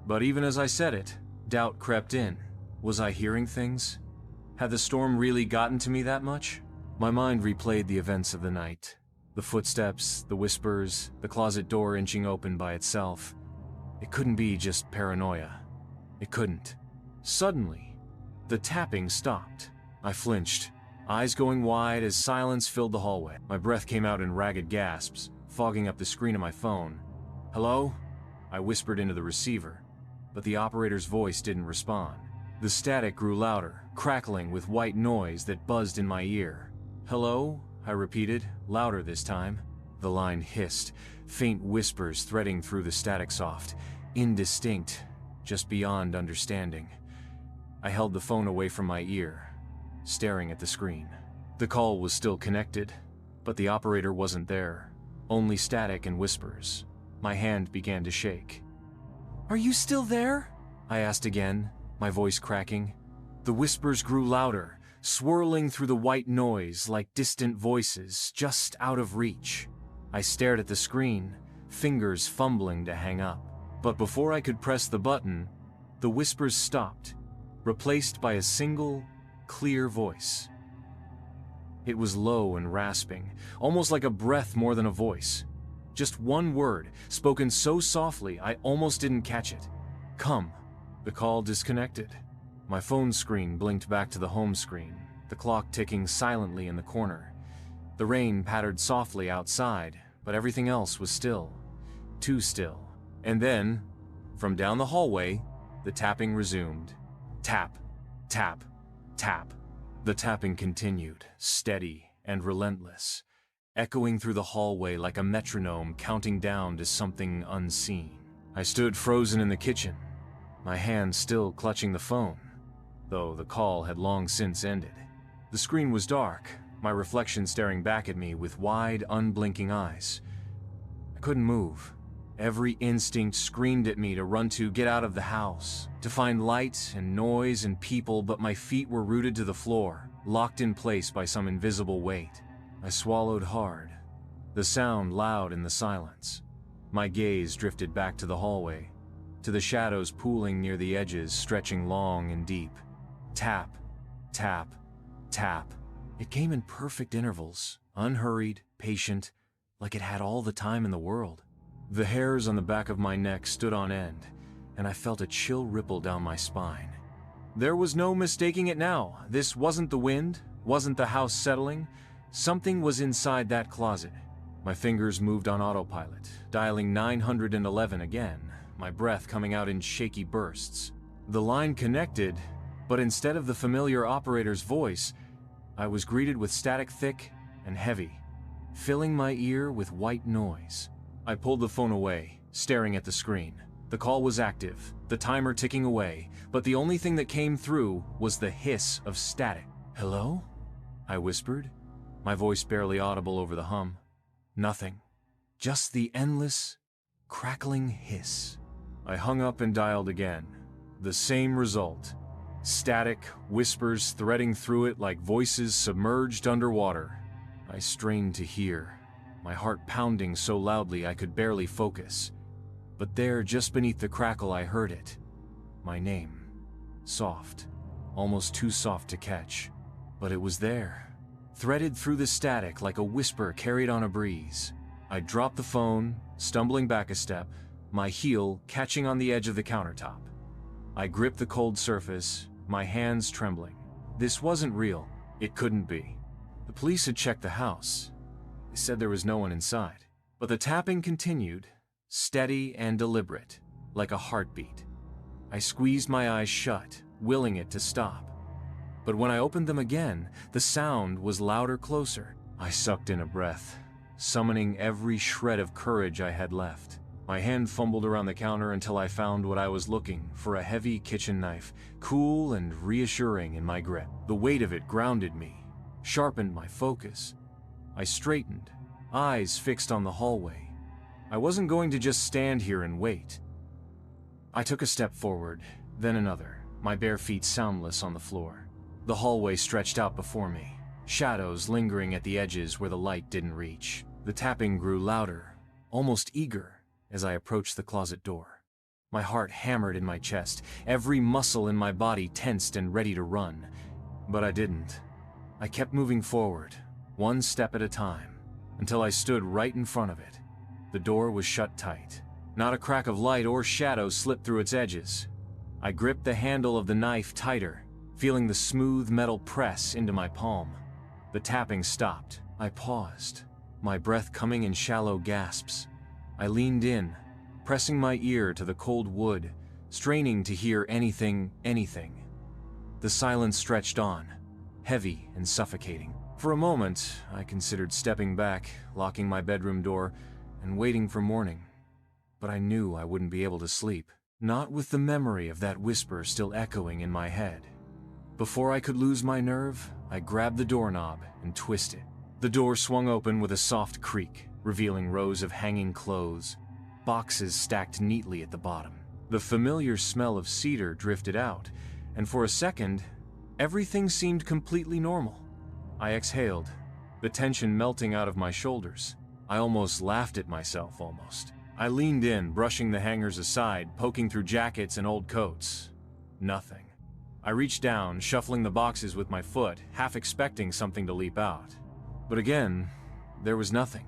But even as I said it, doubt crept in. Was I hearing things? Had the storm really gotten to me that much? My mind replayed the events of the night. The footsteps, the whispers, the closet door inching open by itself. It couldn't be just paranoia. It couldn't. Suddenly, the tapping stopped. I flinched, eyes going wide as silence filled the hallway. My breath came out in ragged gasps, fogging up the screen of my phone. "Hello?" I whispered into the receiver, but the operator's voice didn't respond. The static grew louder, crackling with white noise that buzzed in my ear. "Hello?" I repeated, louder this time. The line hissed, faint whispers threading through the static soft, indistinct, just beyond understanding. I held the phone away from my ear, staring at the screen. The call was still connected, but the operator wasn't there. Only static and whispers. My hand began to shake. "Are you still there?" I asked again, my voice cracking. The whispers grew louder, swirling through the white noise like distant voices just out of reach. I stared at the screen, fingers fumbling to hang up. But before I could press the button, the whispers stopped, replaced by a single, clear voice. It was low and rasping, almost like a breath more than a voice. Just one word, spoken so softly I almost didn't catch it. "Come." The call disconnected. My phone screen blinked back to the home screen, the clock ticking silently in the corner. The rain pattered softly outside, but everything else was still. Too still. And then, from down the hallway, the tapping resumed. Tap, tap, tap. The tapping continued, steady and relentless, echoing through the hallway like a metronome counting down to something unseen. I stood frozen in the kitchen, my hand still clutching the phone, though the call had long since ended. The screen was dark, my reflection staring back at me with wide, unblinking eyes. I couldn't move. Every instinct screamed at me to run to get out of the house, to find light and noise and people, but my feet were rooted to the floor, locked in place by some invisible weight. I swallowed hard, the sound loud in the silence. My gaze drifted back to the hallway, to the shadows pooling near the edges, stretching long and deep. Tap, tap, tap. It came in perfect intervals, unhurried, patient, like it had all the time in the world. The hairs on the back of my neck stood on end, and I felt a chill ripple down my spine. There was no mistaking it now. This wasn't the wind, wasn't the house settling. Something was inside that closet. My fingers moved on autopilot, dialing 911 again, my breath coming out in shaky bursts. The line connected, but instead of the familiar operator's voice, I was greeted with static thick and heavy, filling my ear with white noise. I pulled the phone away, staring at the screen. The call was active, the timer ticking away, but the only thing that came through was the hiss of static. "Hello?" I whispered, my voice barely audible over the hum. Nothing. Just the endless, crackling hiss. I hung up and dialed again. The same result. Static, whispers threading through it like voices submerged underwater. I strained to hear, my heart pounding so loudly I could barely focus. But there, just beneath the crackle, I heard it. My name. Soft. Almost too soft to catch. But it was there. Threaded through the static like a whisper carried on a breeze. I dropped the phone, stumbling back a step, my heel catching on the edge of the countertop. I gripped the cold surface, my hands trembling. This wasn't real. It couldn't be. The police had checked the house. They said there was no one inside. But the tapping continued, steady and deliberate, like a heartbeat. I squeezed my eyes shut, willing it to stop. But when I opened them again, the sound was louder, closer. I sucked in a breath, summoning every shred of courage I had left. My hand fumbled around the counter until I found what I was looking for, a heavy kitchen knife, cool and reassuring in my grip. The weight of it grounded me, sharpened my focus. I straightened, eyes fixed on the hallway. I wasn't going to just stand here and wait. I took a step forward, then another, my bare feet soundless on the floor. The hallway stretched out before me, shadows lingering at the edges where the light didn't reach. The tapping grew louder, almost eager, as I approached the closet door. My heart hammered in my chest, every muscle in my body tensed and ready to run. But I didn't. I kept moving forward, one step at a time, until I stood right in front of it. The door was shut tight. Not a crack of light or shadow slipped through its edges. I gripped the handle of the knife tighter, feeling the smooth metal press into my palm. The tapping stopped. I paused, my breath coming in shallow gasps. I leaned in, pressing my ear to the cold wood, straining to hear anything. The silence stretched on, heavy and suffocating. For a moment, I considered stepping back, locking my bedroom door, and waiting for morning. But I knew I wouldn't be able to sleep, not with the memory of that whisper still echoing in my head. Before I could lose my nerve, I grabbed the doorknob and twisted. The door swung open with a soft creak, revealing rows of hanging clothes, boxes stacked neatly at the bottom. The familiar smell of cedar drifted out, and for a second, everything seemed completely normal. I exhaled, the tension melting out of my shoulders. I almost laughed at myself, I leaned in, brushing the hangers aside, poking through jackets and old coats. Nothing. I reached down, shuffling the boxes with my foot, half expecting something to leap out. But again, there was nothing.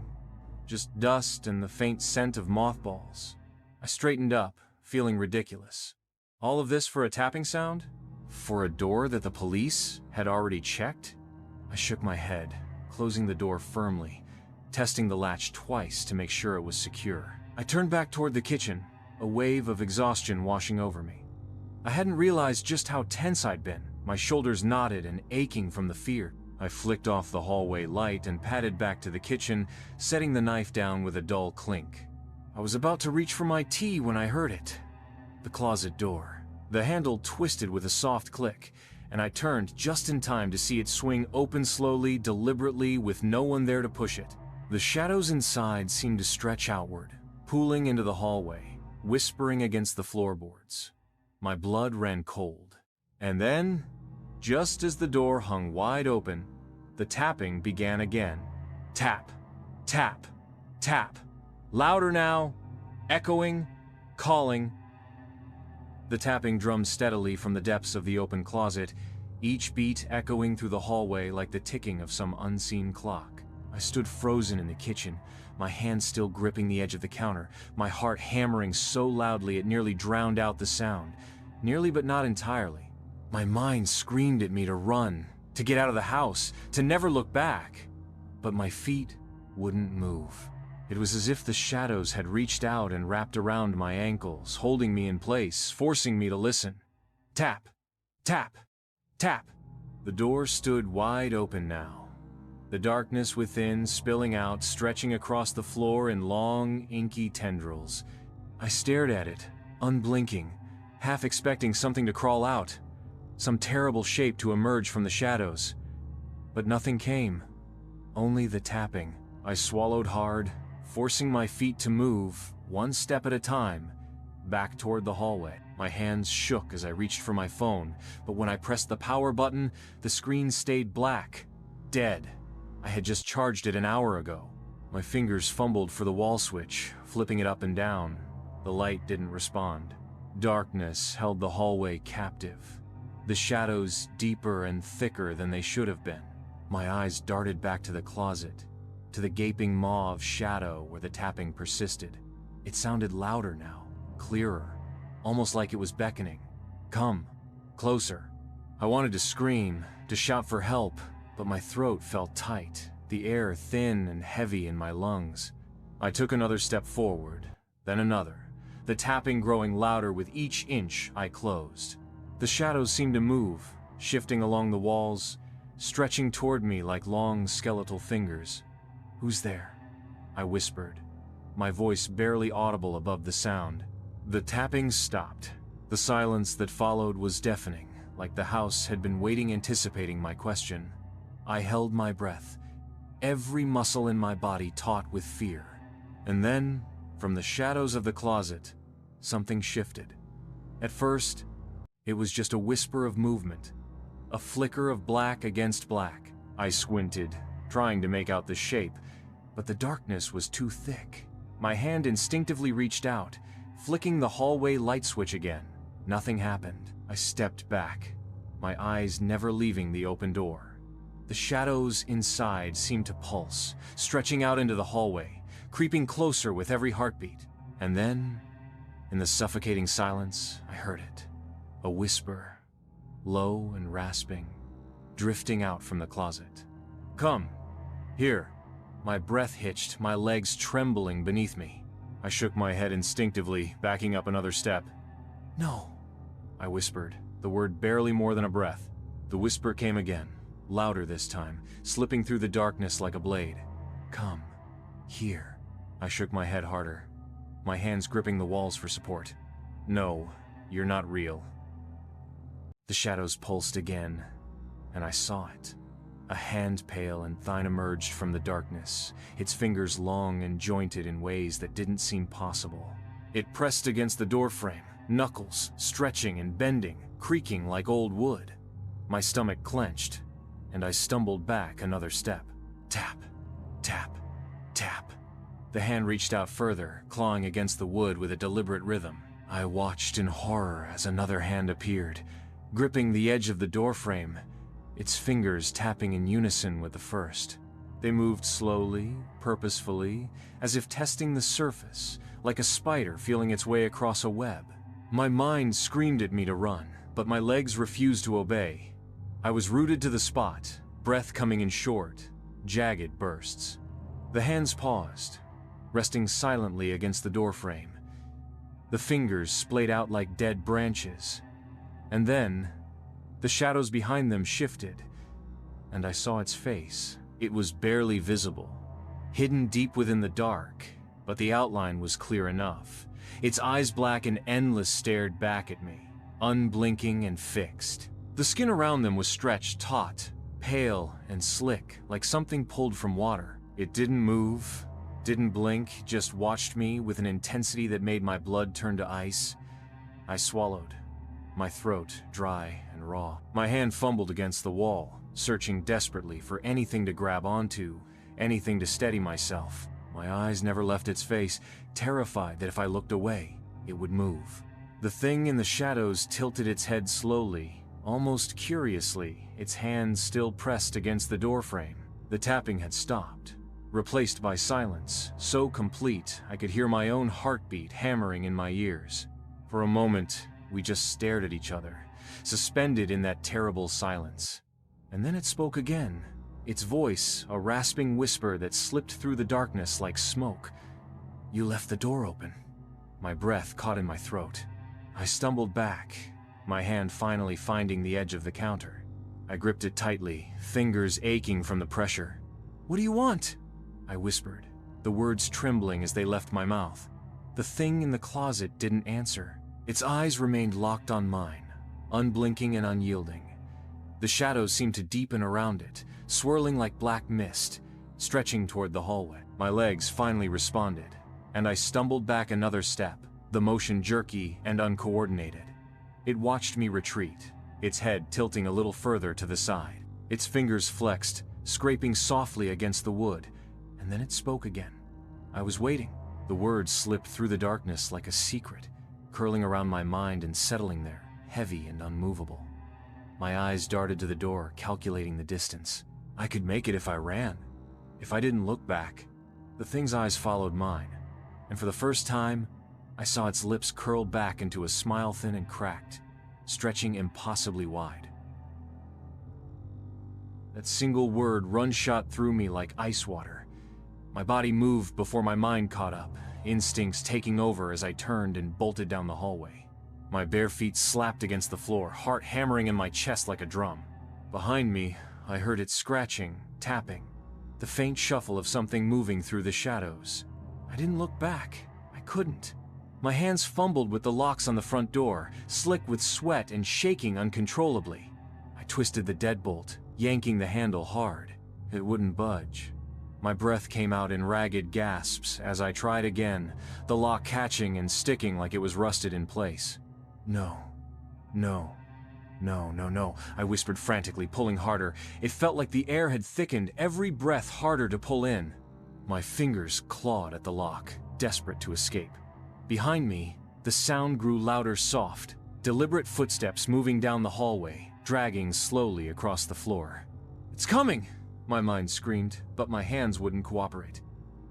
Just dust and the faint scent of mothballs. I straightened up, feeling ridiculous. All of this for a tapping sound? For a door that the police had already checked? I shook my head, closing the door firmly, testing the latch twice to make sure it was secure. I turned back toward the kitchen, a wave of exhaustion washing over me. I hadn't realized just how tense I'd been, my shoulders knotted and aching from the fear. I flicked off the hallway light and padded back to the kitchen, setting the knife down with a dull clink. I was about to reach for my tea when I heard it. The closet door. The handle twisted with a soft click, and I turned just in time to see it swing open slowly, deliberately, with no one there to push it. The shadows inside seemed to stretch outward, pooling into the hallway, whispering against the floorboards. My blood ran cold. And then, just as the door hung wide open, the tapping began again. Tap, tap, tap. Louder now, echoing, calling. The tapping drummed steadily from the depths of the open closet, each beat echoing through the hallway like the ticking of some unseen clock. I stood frozen in the kitchen, my hands still gripping the edge of the counter, my heart hammering so loudly it nearly drowned out the sound. Nearly, but not entirely. My mind screamed at me to run, to get out of the house, to never look back. But my feet wouldn't move. It was as if the shadows had reached out and wrapped around my ankles, holding me in place, forcing me to listen. Tap, tap, tap. The door stood wide open now. The darkness within spilling out, stretching across the floor in long, inky tendrils. I stared at it, unblinking, half expecting something to crawl out, some terrible shape to emerge from the shadows. But nothing came, only the tapping. I swallowed hard, forcing my feet to move, one step at a time, back toward the hallway. My hands shook as I reached for my phone, but when I pressed the power button, the screen stayed black, dead. I had just charged it an hour ago. My fingers fumbled for the wall switch, flipping it up and down. The light didn't respond. Darkness held the hallway captive, the shadows deeper and thicker than they should have been. My eyes darted back to the closet, to the gaping maw of shadow where the tapping persisted. It sounded louder now, clearer, almost like it was beckoning. Come, closer. I wanted to scream, to shout for help, but my throat felt tight, the air thin and heavy in my lungs. I took another step forward, then another, the tapping growing louder with each inch I closed. The shadows seemed to move, shifting along the walls, stretching toward me like long skeletal fingers. "Who's there?" I whispered, my voice barely audible above the sound. The tapping stopped. The silence that followed was deafening, like the house had been waiting, anticipating my question. I held my breath, every muscle in my body taut with fear. And then, from the shadows of the closet, something shifted. At first, it was just a whisper of movement, a flicker of black against black. I squinted, trying to make out the shape, but the darkness was too thick. My hand instinctively reached out, flicking the hallway light switch again. Nothing happened. I stepped back, my eyes never leaving the open door. The shadows inside seemed to pulse, stretching out into the hallway, creeping closer with every heartbeat. And then, in the suffocating silence, I heard it. A whisper, low and rasping, drifting out from the closet. "Come, here." My breath hitched, my legs trembling beneath me. I shook my head instinctively, backing up another step. "No," I whispered, the word barely more than a breath. The whisper came again, louder this time, slipping through the darkness like a blade. "Come, here." I shook my head harder, my hands gripping the walls for support. "No, you're not real." The shadows pulsed again, and I saw it. A hand pale and thin emerged from the darkness, its fingers long and jointed in ways that didn't seem possible. It pressed against the doorframe, knuckles stretching and bending, creaking like old wood. My stomach clenched, and I stumbled back another step. Tap, tap, tap. The hand reached out further, clawing against the wood with a deliberate rhythm. I watched in horror as another hand appeared, gripping the edge of the doorframe, its fingers tapping in unison with the first. They moved slowly, purposefully, as if testing the surface, like a spider feeling its way across a web. My mind screamed at me to run, but my legs refused to obey. I was rooted to the spot, breath coming in short, jagged bursts. The hands paused, resting silently against the doorframe. The fingers splayed out like dead branches. And then, the shadows behind them shifted, and I saw its face. It was barely visible, hidden deep within the dark, but the outline was clear enough. Its eyes black and endless stared back at me, unblinking and fixed. The skin around them was stretched taut, pale and slick, like something pulled from water. It didn't move, didn't blink, just watched me with an intensity that made my blood turn to ice. I swallowed, my throat dry and raw. My hand fumbled against the wall, searching desperately for anything to grab onto, anything to steady myself. My eyes never left its face, terrified that if I looked away, it would move. The thing in the shadows tilted its head slowly, almost curiously, its hands still pressed against the doorframe. The tapping had stopped, replaced by silence, so complete I could hear my own heartbeat hammering in my ears. For a moment, we just stared at each other, suspended in that terrible silence. And then it spoke again, its voice a rasping whisper that slipped through the darkness like smoke. "You left the door open." My breath caught in my throat. I stumbled back, my hand finally finding the edge of the counter. I gripped it tightly, fingers aching from the pressure. "What do you want?" I whispered, the words trembling as they left my mouth. The thing in the closet didn't answer. Its eyes remained locked on mine, unblinking and unyielding. The shadows seemed to deepen around it, swirling like black mist, stretching toward the hallway. My legs finally responded, and I stumbled back another step, the motion jerky and uncoordinated. It watched me retreat, its head tilting a little further to the side. Its fingers flexed, scraping softly against the wood, and then it spoke again. I was waiting. The words slipped through the darkness like a secret, curling around my mind and settling there, heavy and unmovable. My eyes darted to the door, calculating the distance. I could make it if I ran, if I didn't look back. The thing's eyes followed mine, and for the first time, I saw its lips curl back into a smile thin and cracked, stretching impossibly wide. That single word run-shot through me like ice water. My body moved before my mind caught up, instincts taking over as I turned and bolted down the hallway. My bare feet slapped against the floor, heart hammering in my chest like a drum. Behind me, I heard it scratching, tapping, the faint shuffle of something moving through the shadows. I didn't look back. I couldn't. My hands fumbled with the locks on the front door, slick with sweat and shaking uncontrollably. I twisted the deadbolt, yanking the handle hard. It wouldn't budge. My breath came out in ragged gasps as I tried again, the lock catching and sticking like it was rusted in place. "No, no, no, no, no," I whispered frantically, pulling harder. It felt like the air had thickened, every breath harder to pull in. My fingers clawed at the lock, desperate to escape. Behind me, the sound grew louder, soft, deliberate footsteps moving down the hallway, dragging slowly across the floor. "It's coming!" my mind screamed, but my hands wouldn't cooperate.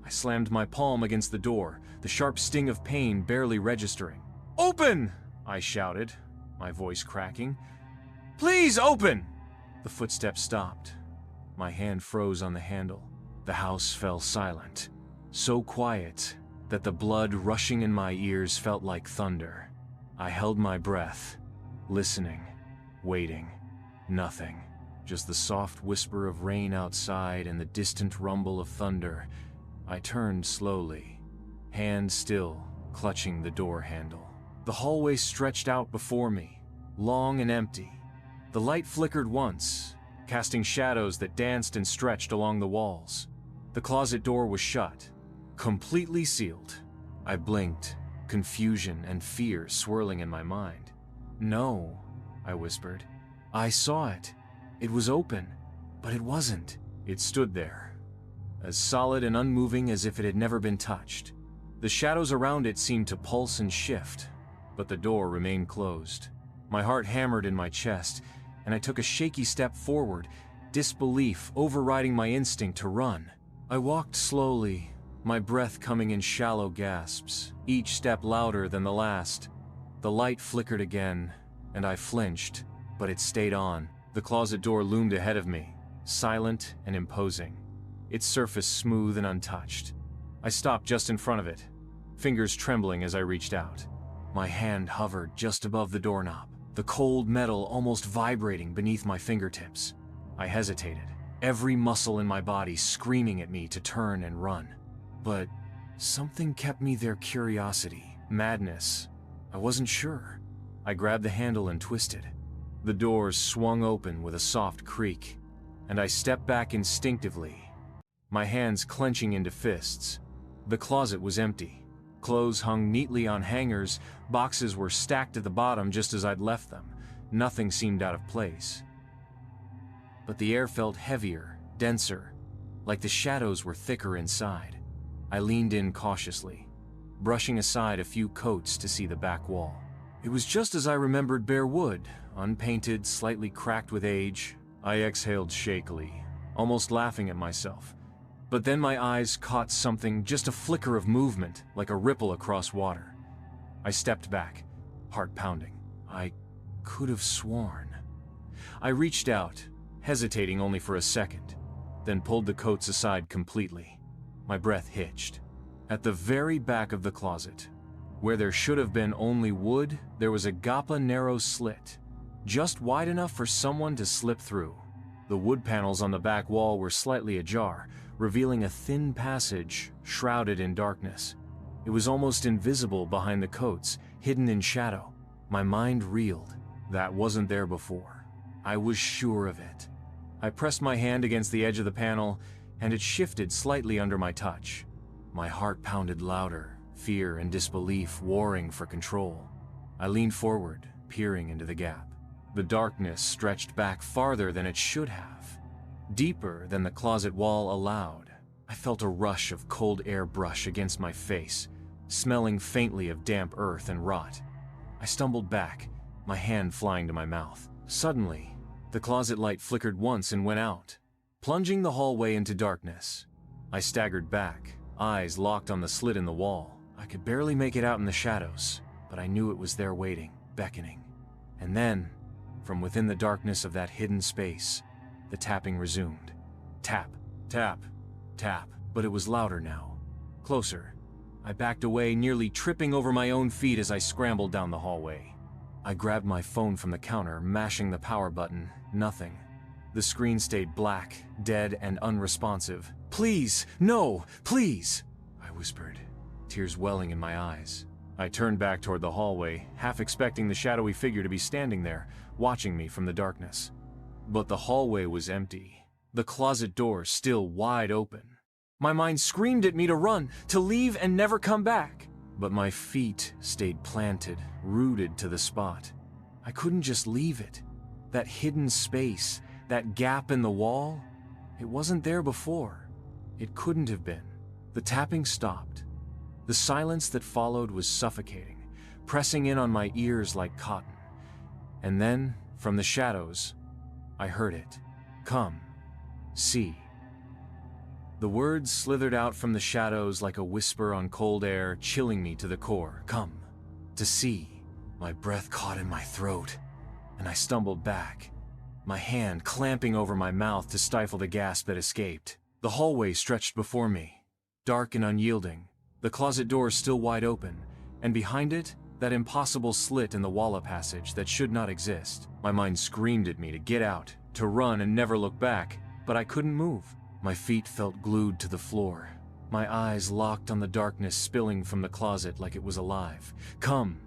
I slammed my palm against the door, the sharp sting of pain barely registering. "Open!" I shouted, my voice cracking. "Please open!" The footsteps stopped. My hand froze on the handle. The house fell silent, so quiet that the blood rushing in my ears felt like thunder. I held my breath, listening, waiting. Nothing. Just the soft whisper of rain outside and the distant rumble of thunder. I turned slowly, hand still, clutching the door handle. The hallway stretched out before me, long and empty. The light flickered once, casting shadows that danced and stretched along the walls. The closet door was shut, completely sealed. I blinked, confusion and fear swirling in my mind. "No," I whispered. "I saw it. It was open, but it wasn't." It stood there, as solid and unmoving as if it had never been touched. The shadows around it seemed to pulse and shift, but the door remained closed. My heart hammered in my chest, and I took a shaky step forward, disbelief overriding my instinct to run. I walked slowly, my breath coming in shallow gasps, each step louder than the last. The light flickered again, and I flinched, but it stayed on. The closet door loomed ahead of me, silent and imposing, its surface smooth and untouched. I stopped just in front of it, fingers trembling as I reached out. My hand hovered just above the doorknob, the cold metal almost vibrating beneath my fingertips. I hesitated, every muscle in my body screaming at me to turn and run. But something kept me there, curiosity, madness. I wasn't sure. I grabbed the handle and twisted. The doors swung open with a soft creak, and I stepped back instinctively, my hands clenching into fists. The closet was empty. Clothes hung neatly on hangers, boxes were stacked at the bottom just as I'd left them. Nothing seemed out of place. But the air felt heavier, denser, like the shadows were thicker inside. I leaned in cautiously, brushing aside a few coats to see the back wall. It was just as I remembered: bare wood, unpainted, slightly cracked with age. I exhaled shakily, almost laughing at myself. But then my eyes caught something, just a flicker of movement, like a ripple across water. I stepped back, heart pounding. I could have sworn. I reached out, hesitating only for a second, then pulled the coats aside completely. My breath hitched. At the very back of the closet, where there should have been only wood, there was a gappa narrow slit, just wide enough for someone to slip through. The wood panels on the back wall were slightly ajar, revealing a thin passage shrouded in darkness. It was almost invisible behind the coats, hidden in shadow. My mind reeled. That wasn't there before. I was sure of it. I pressed my hand against the edge of the panel, and it shifted slightly under my touch. My heart pounded louder, fear and disbelief warring for control. I leaned forward, peering into the gap. The darkness stretched back farther than it should have, deeper than the closet wall allowed. I felt a rush of cold air brush against my face, smelling faintly of damp earth and rot. I stumbled back, my hand flying to my mouth. Suddenly, the closet light flickered once and went out, plunging the hallway into darkness. I staggered back, eyes locked on the slit in the wall. I could barely make it out in the shadows, but I knew it was there waiting, beckoning. And then, from within the darkness of that hidden space, the tapping resumed. Tap, tap, tap, but it was louder now. Closer. I backed away, nearly tripping over my own feet as I scrambled down the hallway. I grabbed my phone from the counter, mashing the power button. Nothing. The screen stayed black, dead and unresponsive. "Please, no, please," I whispered, tears welling in my eyes. I turned back toward the hallway, half expecting the shadowy figure to be standing there, watching me from the darkness. But the hallway was empty, the closet door still wide open. My mind screamed at me to run, to leave and never come back. But my feet stayed planted, rooted to the spot. I couldn't just leave it. That hidden space, that gap in the wall, it wasn't there before. It couldn't have been. The tapping stopped. The silence that followed was suffocating, pressing in on my ears like cotton. And then, from the shadows, I heard it. Come, see. The words slithered out from the shadows like a whisper on cold air, chilling me to the core. Come, to see. My breath caught in my throat, and I stumbled back, my hand clamping over my mouth to stifle the gasp that escaped. The hallway stretched before me, dark and unyielding, the closet door still wide open, and behind it, that impossible slit in the wall passage that should not exist. My mind screamed at me to get out, to run and never look back, but I couldn't move. My feet felt glued to the floor, my eyes locked on the darkness spilling from the closet like it was alive. Come,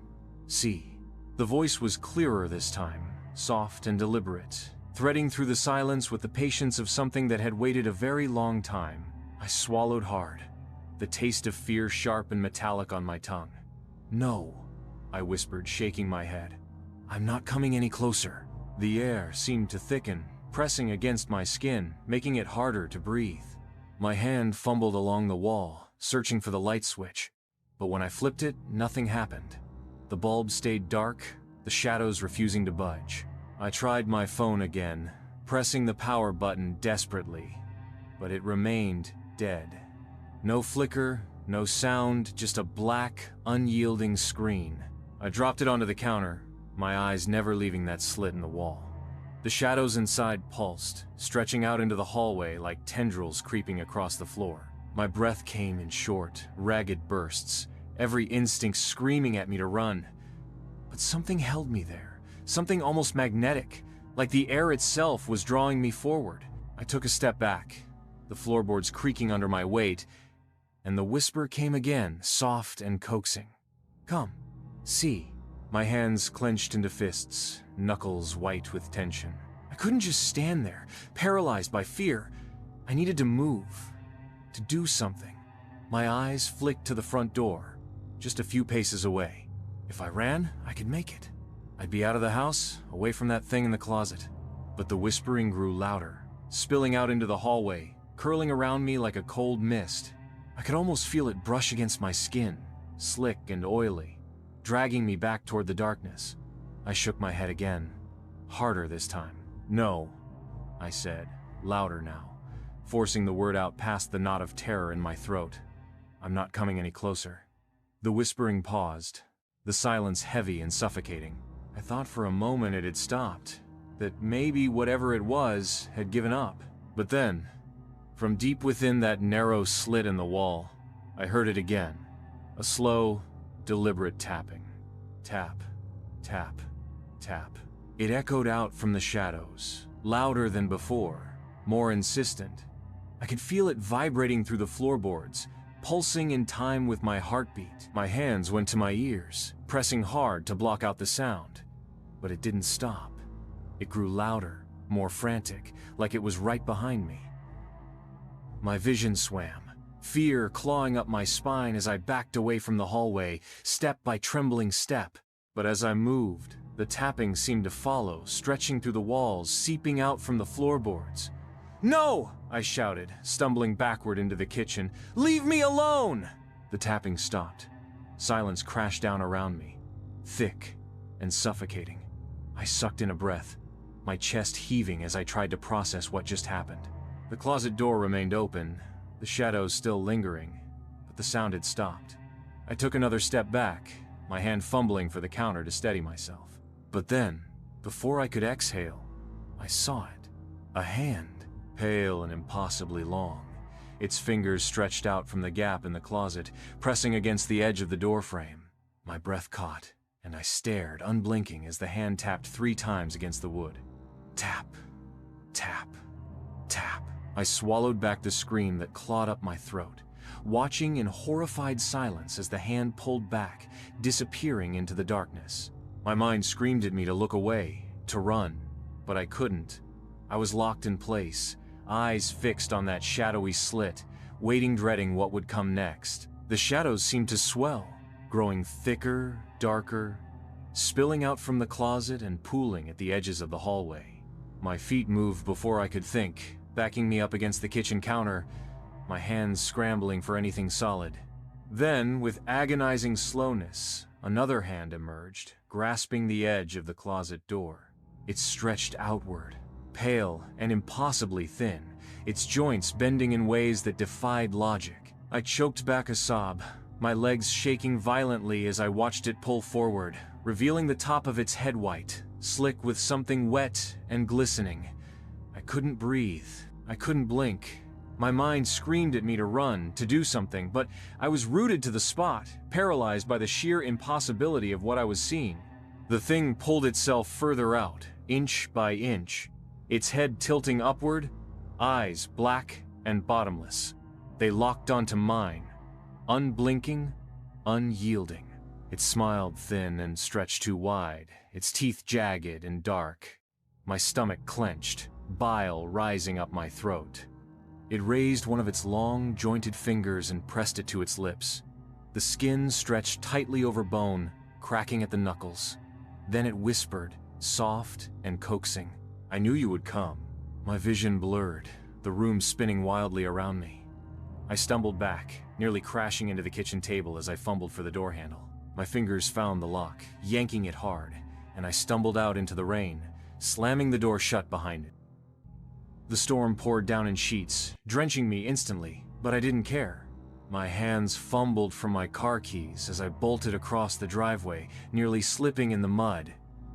see. The voice was clearer this time, soft and deliberate, threading through the silence with the patience of something that had waited a very long time. I swallowed hard, the taste of fear sharp and metallic on my tongue. No, I whispered, shaking my head. I'm not coming any closer. The air seemed to thicken, pressing against my skin, making it harder to breathe. My hand fumbled along the wall, searching for the light switch, but when I flipped it, nothing happened. The bulb stayed dark, the shadows refusing to budge. I tried my phone again, pressing the power button desperately, but it remained dead. No flicker, no sound, just a black, unyielding screen. I dropped it onto the counter, my eyes never leaving that slit in the wall. The shadows inside pulsed, stretching out into the hallway like tendrils creeping across the floor. My breath came in short, ragged bursts, every instinct screaming at me to run. But something held me there, something almost magnetic, like the air itself was drawing me forward. I took a step back, the floorboards creaking under my weight, and the whisper came again, soft and coaxing. Come, see. My hands clenched into fists, knuckles white with tension. I couldn't just stand there, paralyzed by fear. I needed to move, to do something. My eyes flicked to the front door, just a few paces away. If I ran, I could make it. I'd be out of the house, away from that thing in the closet. But the whispering grew louder, spilling out into the hallway, curling around me like a cold mist. I could almost feel it brush against my skin, slick and oily, dragging me back toward the darkness. I shook my head again, harder this time. No, I said, louder now, forcing the word out past the knot of terror in my throat. I'm not coming any closer. The whispering paused, the silence heavy and suffocating. I thought for a moment it had stopped, that maybe whatever it was had given up. But then, from deep within that narrow slit in the wall, I heard it again, a slow, deliberate tapping. Tap, tap, tap. It echoed out from the shadows, louder than before, more insistent. I could feel it vibrating through the floorboards, pulsing in time with my heartbeat. My hands went to my ears, pressing hard to block out the sound. But it didn't stop. It grew louder, more frantic, like it was right behind me. My vision swam, fear clawing up my spine as I backed away from the hallway, step by trembling step. But as I moved, the tapping seemed to follow, stretching through the walls, seeping out from the floorboards. "No!" I shouted, stumbling backward into the kitchen. "Leave me alone!" The tapping stopped. Silence crashed down around me, thick and suffocating. I sucked in a breath, my chest heaving as I tried to process what just happened. The closet door remained open, the shadows still lingering, but the sound had stopped. I took another step back, my hand fumbling for the counter to steady myself. But then, before I could exhale, I saw it. A hand, pale and impossibly long, its fingers stretched out from the gap in the closet, pressing against the edge of the doorframe. My breath caught, and I stared, unblinking, as the hand tapped 3 times against the wood. Tap, tap, tap. I swallowed back the scream that clawed up my throat, watching in horrified silence as the hand pulled back, disappearing into the darkness. My mind screamed at me to look away, to run, but I couldn't. I was locked in place, eyes fixed on that shadowy slit, waiting, dreading what would come next. The shadows seemed to swell, growing thicker, darker, spilling out from the closet and pooling at the edges of the hallway. My feet moved before I could think, backing me up against the kitchen counter, my hands scrambling for anything solid. Then, with agonizing slowness, another hand emerged, grasping the edge of the closet door. It stretched outward, pale and impossibly thin, its joints bending in ways that defied logic. I choked back a sob, my legs shaking violently as I watched it pull forward, revealing the top of its head white, slick with something wet and glistening. I couldn't breathe. I couldn't blink. My mind screamed at me to run, to do something, but I was rooted to the spot, paralyzed by the sheer impossibility of what I was seeing. The thing pulled itself further out, inch by inch, its head tilting upward, eyes black and bottomless. They locked onto mine, unblinking, unyielding. It smiled thin and stretched too wide, its teeth jagged and dark. My stomach clenched, bile rising up my throat. It raised one of its long, jointed fingers and pressed it to its lips. The skin stretched tightly over bone, cracking at the knuckles. Then it whispered, soft and coaxing, "I knew you would come." My vision blurred, the room spinning wildly around me. I stumbled back, nearly crashing into the kitchen table as I fumbled for the door handle. My fingers found the lock, yanking it hard, and I stumbled out into the rain, slamming the door shut behind it. The storm poured down in sheets, drenching me instantly, but I didn't care. My hands fumbled for my car keys as I bolted across the driveway, nearly slipping in the mud.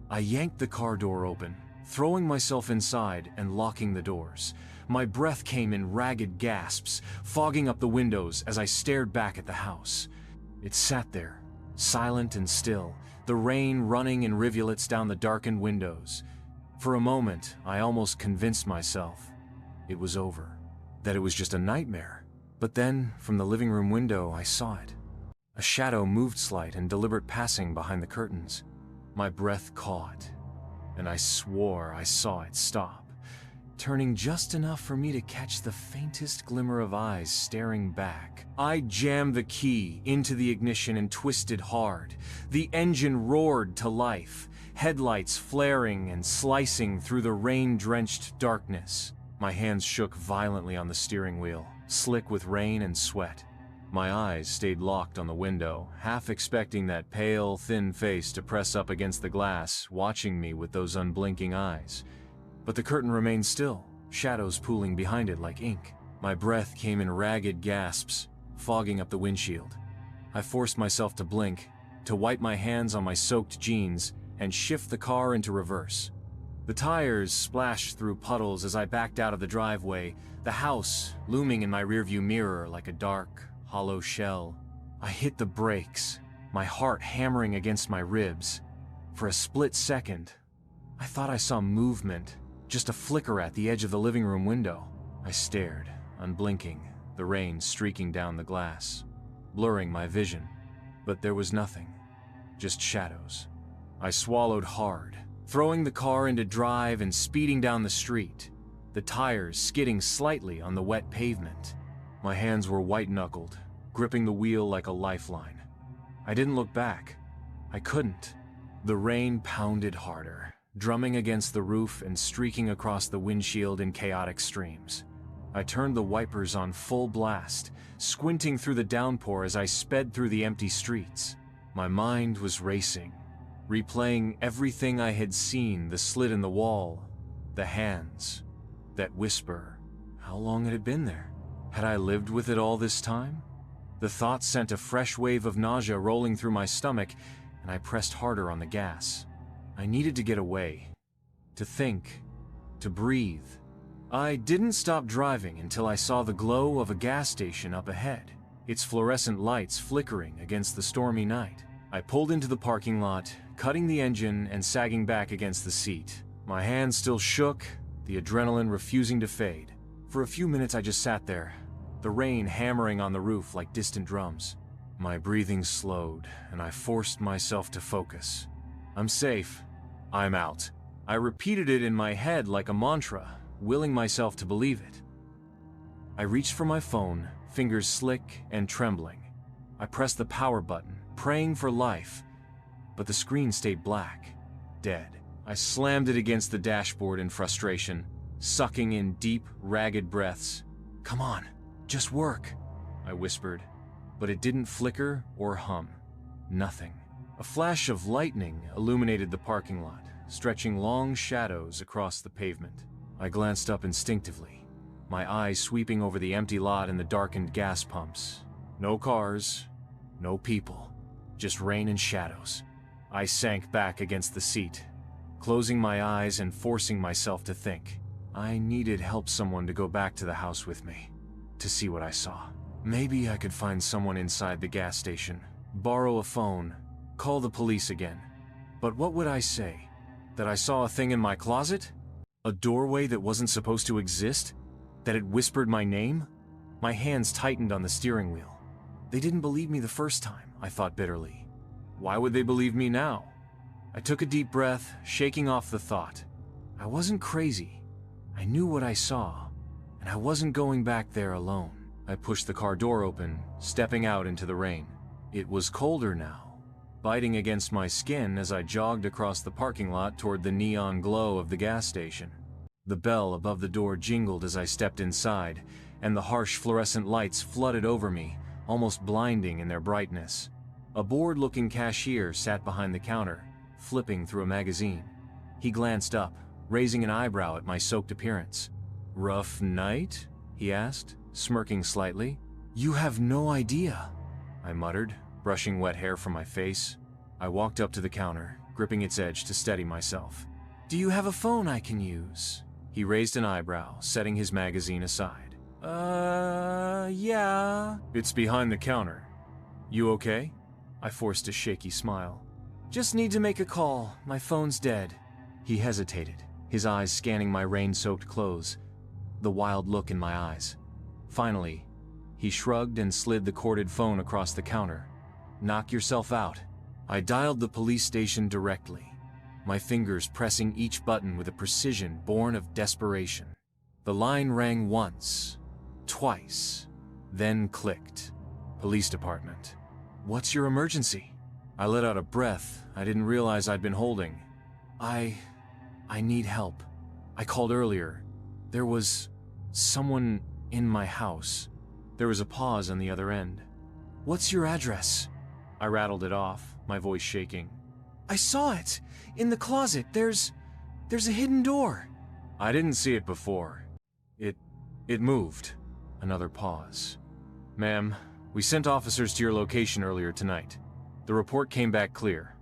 I yanked the car door open, throwing myself inside and locking the doors. My breath came in ragged gasps, fogging up the windows as I stared back at the house. It sat there, silent and still, the rain running in rivulets down the darkened windows. For a moment, I almost convinced myself it was over, that it was just a nightmare. But then, from the living room window, I saw it. A shadow moved slight and deliberate passing behind the curtains. My breath caught, and I swore I saw it stop, turning just enough for me to catch the faintest glimmer of eyes staring back. I jammed the key into the ignition and twisted hard. The engine roared to life, headlights flaring and slicing through the rain-drenched darkness. My hands shook violently on the steering wheel, slick with rain and sweat. My eyes stayed locked on the window, half expecting that pale, thin face to press up against the glass, watching me with those unblinking eyes. But the curtain remained still, shadows pooling behind it like ink. My breath came in ragged gasps, fogging up the windshield. I forced myself to blink, to wipe my hands on my soaked jeans, and shift the car into reverse. The tires splashed through puddles as I backed out of the driveway, the house looming in my rearview mirror like a dark, hollow shell. I hit the brakes, my heart hammering against my ribs. For a split second, I thought I saw movement, just a flicker at the edge of the living room window. I stared, unblinking, the rain streaking down the glass, blurring my vision. But there was nothing, just shadows. I swallowed hard, throwing the car into drive and speeding down the street, the tires skidding slightly on the wet pavement. My hands were white-knuckled, gripping the wheel like a lifeline. I didn't look back. I couldn't. The rain pounded harder, drumming against the roof and streaking across the windshield in chaotic streams. I turned the wipers on full blast, squinting through the downpour as I sped through the empty streets. My mind was racing, replaying everything I had seen, the slit in the wall, the hands, that whisper. How long had it been there? Had I lived with it all this time? The thought sent a fresh wave of nausea rolling through my stomach, and I pressed harder on the gas. I needed to get away, to think, to breathe. I didn't stop driving until I saw the glow of a gas station up ahead, its fluorescent lights flickering against the stormy night. I pulled into the parking lot, cutting the engine and sagging back against the seat. My hands still shook, the adrenaline refusing to fade. For a few minutes I just sat there, the rain hammering on the roof like distant drums. My breathing slowed, and I forced myself to focus. I'm safe. I'm out. I repeated it in my head like a mantra, willing myself to believe it. I reached for my phone, fingers slick and trembling. I pressed the power button, praying for life, but the screen stayed black, dead. I slammed it against the dashboard in frustration, sucking in deep, ragged breaths. Come on, Just work, I whispered, but it didn't flicker or hum. Nothing. A flash of lightning illuminated the parking lot, stretching long shadows across the pavement. I glanced up instinctively, my eyes sweeping over the empty lot and the darkened gas pumps. No cars, no people, just rain and shadows. I sank back against the seat, closing my eyes and forcing myself to think. I needed someone to go back to the house with me, to see what I saw. Maybe I could find someone inside the gas station, borrow a phone, call the police again. But what would I say? That I saw a thing in my closet? A doorway that wasn't supposed to exist? That it whispered my name? My hands tightened on the steering wheel. They didn't believe me the first time, I thought bitterly. Why would they believe me now? I took a deep breath, shaking off the thought. I wasn't crazy. I knew what I saw, and I wasn't going back there alone. I pushed the car door open, stepping out into the rain. It was colder now, biting against my skin as I jogged across the parking lot toward the neon glow of the gas station. The bell above the door jingled as I stepped inside, and the harsh fluorescent lights flooded over me, almost blinding in their brightness. A bored-looking cashier sat behind the counter, flipping through a magazine. He glanced up, raising an eyebrow at my soaked appearance. "Rough night?" he asked, smirking slightly. "You have no idea," I muttered, brushing wet hair from my face. I walked up to the counter, gripping its edge to steady myself. "Do you have a phone I can use?" He raised an eyebrow, setting his magazine aside. Yeah. It's behind the counter. You okay?" I forced a shaky smile. "Just need to make a call. My phone's dead." He hesitated, his eyes scanning my rain-soaked clothes, the wild look in my eyes. Finally, he shrugged and slid the corded phone across the counter. "Knock yourself out." I dialed the police station directly, my fingers pressing each button with a precision born of desperation. The line rang once, twice, then clicked. "Police department." "What's your emergency?" I let out a breath I didn't realize I'd been holding. I need help. I called earlier. There was someone in my house." There was a pause on the other end. "What's your address?" I rattled it off, my voice shaking. "I saw it! In the closet, there's a hidden door." "I didn't see it before. It moved." Another pause. "Ma'am, we sent officers to your location earlier tonight. The report came back clear.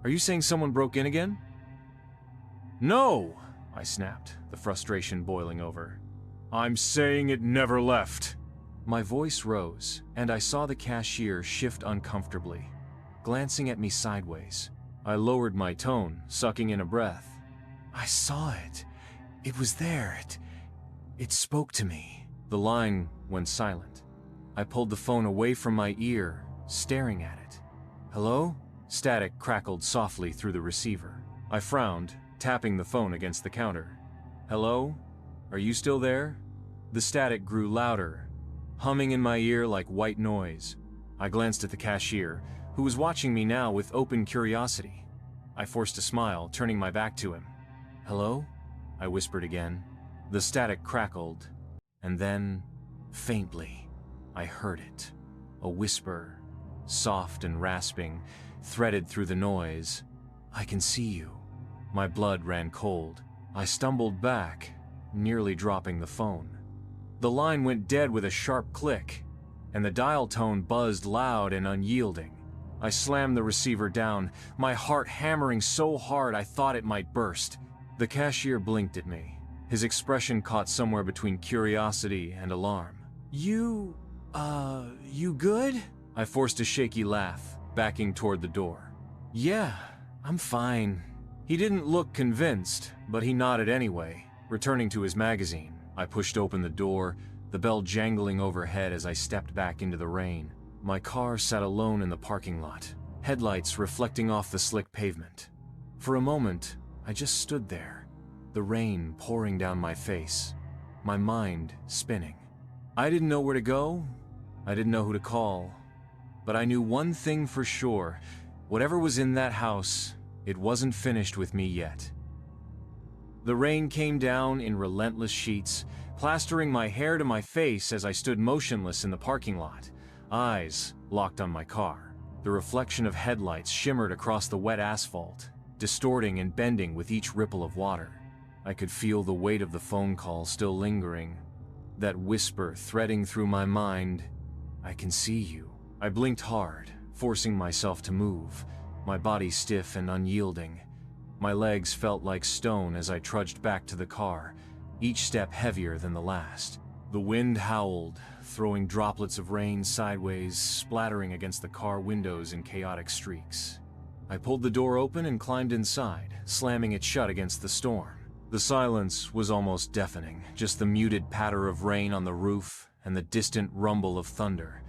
Are you saying someone broke in again?" "No!" I snapped, the frustration boiling over. "I'm saying it never left." My voice rose, and I saw the cashier shift uncomfortably, glancing at me sideways. I lowered my tone, sucking in a breath. "I saw it. It was there. It spoke to me." The line went silent. I pulled the phone away from my ear, staring at it. "Hello?" Static crackled softly through the receiver. I frowned, tapping the phone against the counter. "Hello? Are you still there?" The static grew louder, humming in my ear like white noise. I glanced at the cashier, who was watching me now with open curiosity. I forced a smile, turning my back to him. "Hello?" I whispered again. The static crackled, and then, faintly, I heard it. A whisper, soft and rasping, threaded through the noise. "I can see you." My blood ran cold. I stumbled back, nearly dropping the phone. The line went dead with a sharp click, and the dial tone buzzed loud and unyielding. I slammed the receiver down, my heart hammering so hard I thought it might burst. The cashier blinked at me, his expression caught somewhere between curiosity and alarm. You good?" I forced a shaky laugh, backing toward the door. "Yeah, I'm fine." He didn't look convinced, but he nodded anyway, returning to his magazine. I pushed open the door, the bell jangling overhead as I stepped back into the rain. My car sat alone in the parking lot, headlights reflecting off the slick pavement. For a moment, I just stood there, the rain pouring down my face, my mind spinning. I didn't know where to go, I didn't know who to call, but I knew one thing for sure: whatever was in that house, it wasn't finished with me yet. The rain came down in relentless sheets, plastering my hair to my face as I stood motionless in the parking lot, eyes locked on my car. The reflection of headlights shimmered across the wet asphalt, distorting and bending with each ripple of water. I could feel the weight of the phone call still lingering, that whisper threading through my mind, "I can see you." I blinked hard, forcing myself to move, my body stiff and unyielding. My legs felt like stone as I trudged back to the car, each step heavier than the last. The wind howled, throwing droplets of rain sideways, splattering against the car windows in chaotic streaks. I pulled the door open and climbed inside, slamming it shut against the storm. The silence was almost deafening, just the muted patter of rain on the roof and the distant rumble of thunder.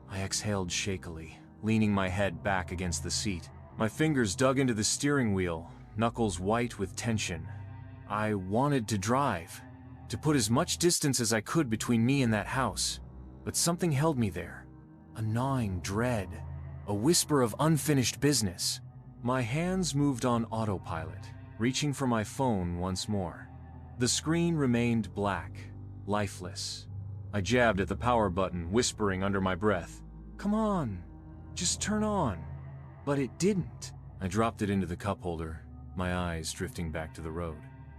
I exhaled shakily, leaning my head back against the seat. My fingers dug into the steering wheel, knuckles white with tension. I wanted to drive, to put as much distance as I could between me and that house, but something held me there. A gnawing dread, a whisper of unfinished business. My hands moved on autopilot, reaching for my phone once more. The screen remained black, lifeless. I jabbed at the power button, whispering under my breath, "Come on, just turn on." But it didn't. I dropped it into the cup holder, my eyes drifting back to the road.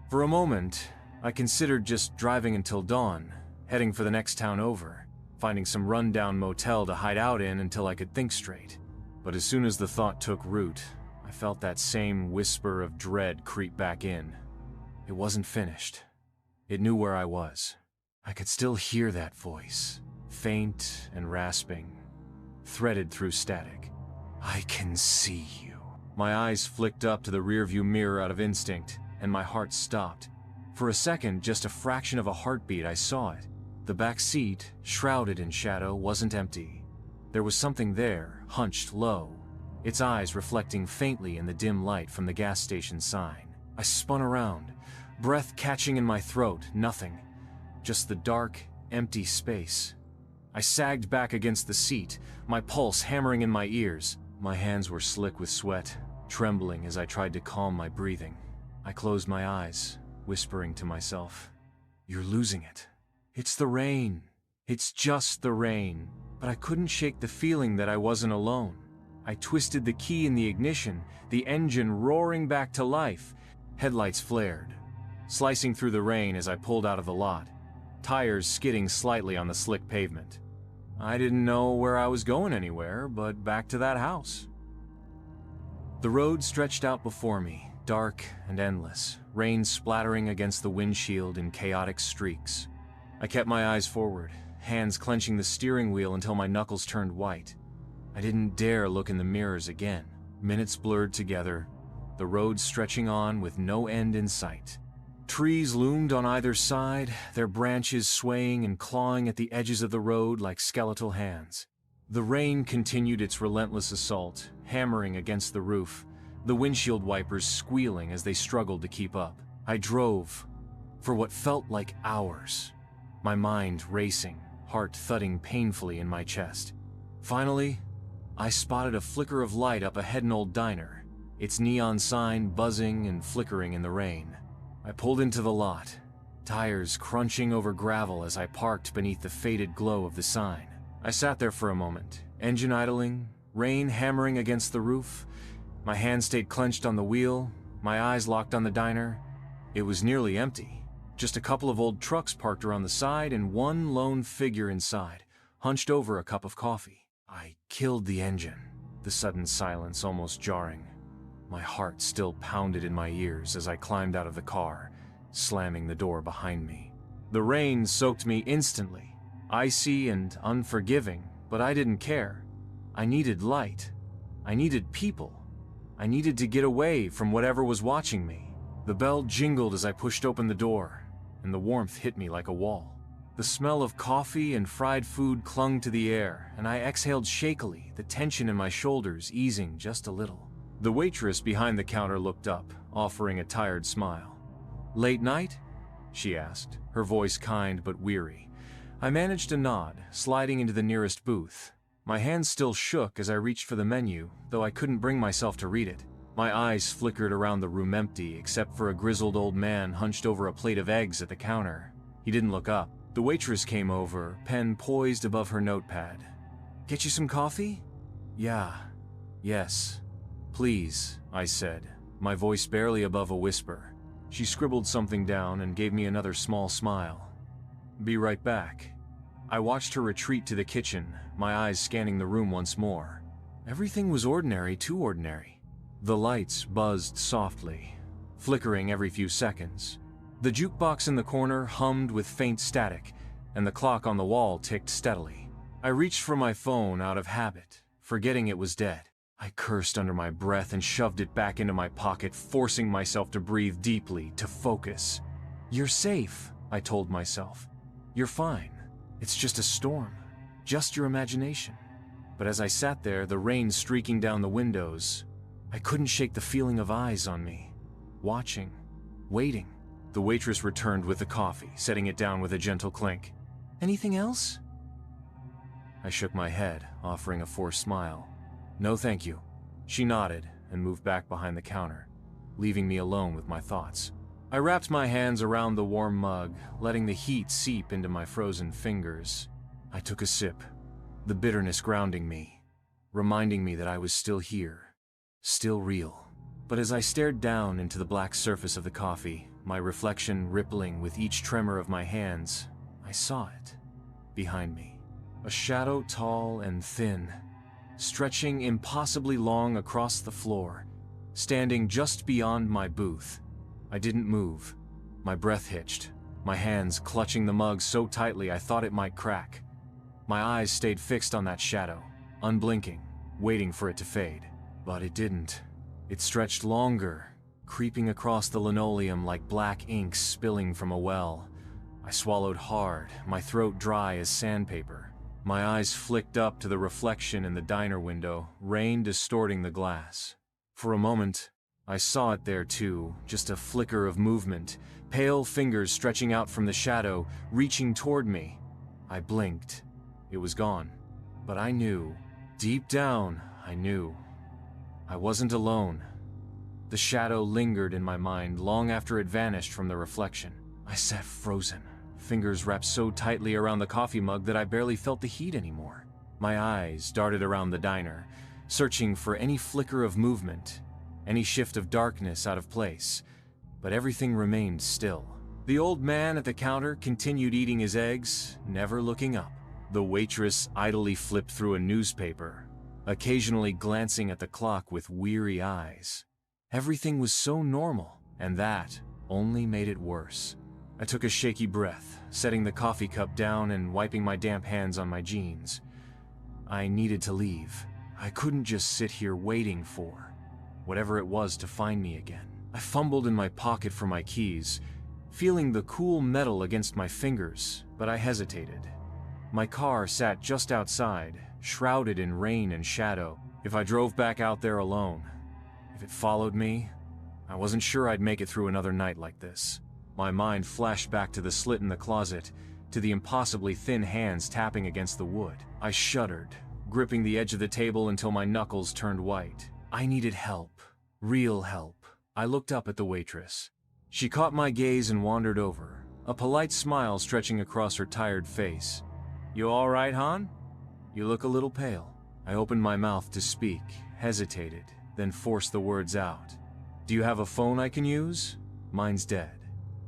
For a moment, I considered just driving until dawn, heading for the next town over, finding some rundown motel to hide out in until I could think straight. But as soon as the thought took root, I felt that same whisper of dread creep back in. It wasn't finished. It knew where I was. I could still hear that voice, faint and rasping, threaded through static. "I can see you." My eyes flicked up to the rearview mirror out of instinct, and my heart stopped. For a second, just a fraction of a heartbeat, I saw it. The back seat, shrouded in shadow, wasn't empty. There was something there, hunched low, its eyes reflecting faintly in the dim light from the gas station sign. I spun around, breath catching in my throat, nothing. Just the dark, empty space. I sagged back against the seat, my pulse hammering in my ears. My hands were slick with sweat, trembling as I tried to calm my breathing. I closed my eyes, whispering to myself, "You're losing it. It's the rain. It's just the rain." But I couldn't shake the feeling that I wasn't alone. I twisted the key in the ignition, the engine roaring back to life. Headlights flared, slicing through the rain as I pulled out of the lot, tires skidding slightly on the slick pavement. I didn't know where I was going anywhere, but back to that house. The road stretched out before me, dark and endless, rain splattering against the windshield in chaotic streaks. I kept my eyes forward, hands clenching the steering wheel until my knuckles turned white. I didn't dare look in the mirrors again. Minutes blurred together, the road stretching on with no end in sight. Trees loomed on either side, their branches swaying and clawing at the edges of the road like skeletal hands. The rain continued its relentless assault, hammering against the roof, the windshield wipers squealing as they struggled to keep up. I drove for what felt like hours, my mind racing, heart thudding painfully in my chest. Finally, I spotted a flicker of light up ahead, an old diner, its neon sign buzzing and flickering in the rain. I pulled into the lot, tires crunching over gravel as I parked beneath the faded glow of the sign. I sat there for a moment, engine idling, rain hammering against the roof. My hand stayed clenched on the wheel, my eyes locked on the diner. It was nearly empty. Just a couple of old trucks parked around the side and one lone figure inside, hunched over a cup of coffee. I killed the engine, the sudden silence almost jarring. My heart still pounded in my ears as I climbed out of the car, slamming the door behind me. The rain soaked me instantly, icy and unforgiving, but I didn't care. I needed light. I needed people. I needed to get away from whatever was watching me. The bell jingled as I pushed open the door, and the warmth hit me like a wall. The smell of coffee and fried food clung to the air, and I exhaled shakily, the tension in my shoulders easing just a little. The waitress behind the counter looked up, offering a tired smile. "Late night?" she asked, her voice kind but weary. I managed a nod, sliding into the nearest booth. My hands still shook as I reached for the menu, though I couldn't bring myself to read it. My eyes flickered around the room, empty except for a grizzled old man hunched over a plate of eggs at the counter. He didn't look up. The waitress came over, pen poised above her notepad. "Get you some coffee?" "Yeah. Yes. Please," I said, my voice barely above a whisper. She scribbled something down and gave me another small smile. "Be right back." I watched her retreat to the kitchen, my eyes scanning the room once more. Everything was ordinary, too ordinary. The lights buzzed softly, flickering every few seconds. The jukebox in the corner hummed with faint static, and the clock on the wall ticked steadily. I reached for my phone out of habit, forgetting it was dead. I cursed under my breath and shoved it back into my pocket, forcing myself to breathe deeply, to focus. "You're safe," I told myself. "You're fine. It's just a storm. Just your imagination." But as I sat there, the rain streaking down the windows, I couldn't shake the feeling of eyes on me. Watching. Waiting. The waitress returned with the coffee, setting it down with a gentle clink. "Anything else?" I shook my head, offering a forced smile. "No, thank you." She nodded and moved back behind the counter, leaving me alone with my thoughts. I wrapped my hands around the warm mug, letting the heat seep into my frozen fingers. I took a sip, the bitterness grounding me, reminding me that I was still here, still real. But as I stared down into the black surface of the coffee, my reflection rippling with each tremor of my hands, I saw it, behind me. A shadow tall and thin, stretching impossibly long across the floor, standing just beyond my booth. I didn't move. My breath hitched, my hands clutching the mug so tightly I thought it might crack. My eyes stayed fixed on that shadow, unblinking, waiting for it to fade. But it didn't. It stretched longer, creeping across the linoleum like black ink spilling from a well. I swallowed hard, my throat dry as sandpaper. My eyes flicked up to the reflection in the diner window, rain distorting the glass. For a moment, I saw it there too, just a flicker of movement, pale fingers stretching out from the shadow, reaching toward me. I blinked. It was gone. But I knew. Deep down, I knew. I wasn't alone. The shadow lingered in my mind long after it vanished from the reflection. I sat frozen, fingers wrapped so tightly around the coffee mug that I barely felt the heat anymore. My eyes darted around the diner, searching for any flicker of movement, any shift of darkness out of place, but everything remained still. The old man at the counter continued eating his eggs, never looking up. The waitress idly flipped through a newspaper, occasionally glancing at the clock with weary eyes. Everything was so normal, and that only made it worse. I took a shaky breath, setting the coffee cup down and wiping my damp hands on my jeans. I needed to leave. I couldn't just sit here waiting for whatever it was to find me again. I fumbled in my pocket for my keys, feeling the cool metal against my fingers, but I hesitated. My car sat just outside, shrouded in rain and shadow. If I drove back out there alone, if it followed me, I wasn't sure I'd make it through another night like this. My mind flashed back to the slit in the closet, to the impossibly thin hands tapping against the wood. I shuddered, gripping the edge of the table until my knuckles turned white. I needed help. Real help. I looked up at the waitress. She caught my gaze and wandered over, a polite smile stretching across her tired face. "You all right, hon? You look a little pale." I opened my mouth to speak, hesitated, then forced the words out. "Do you have a phone I can use? Mine's dead."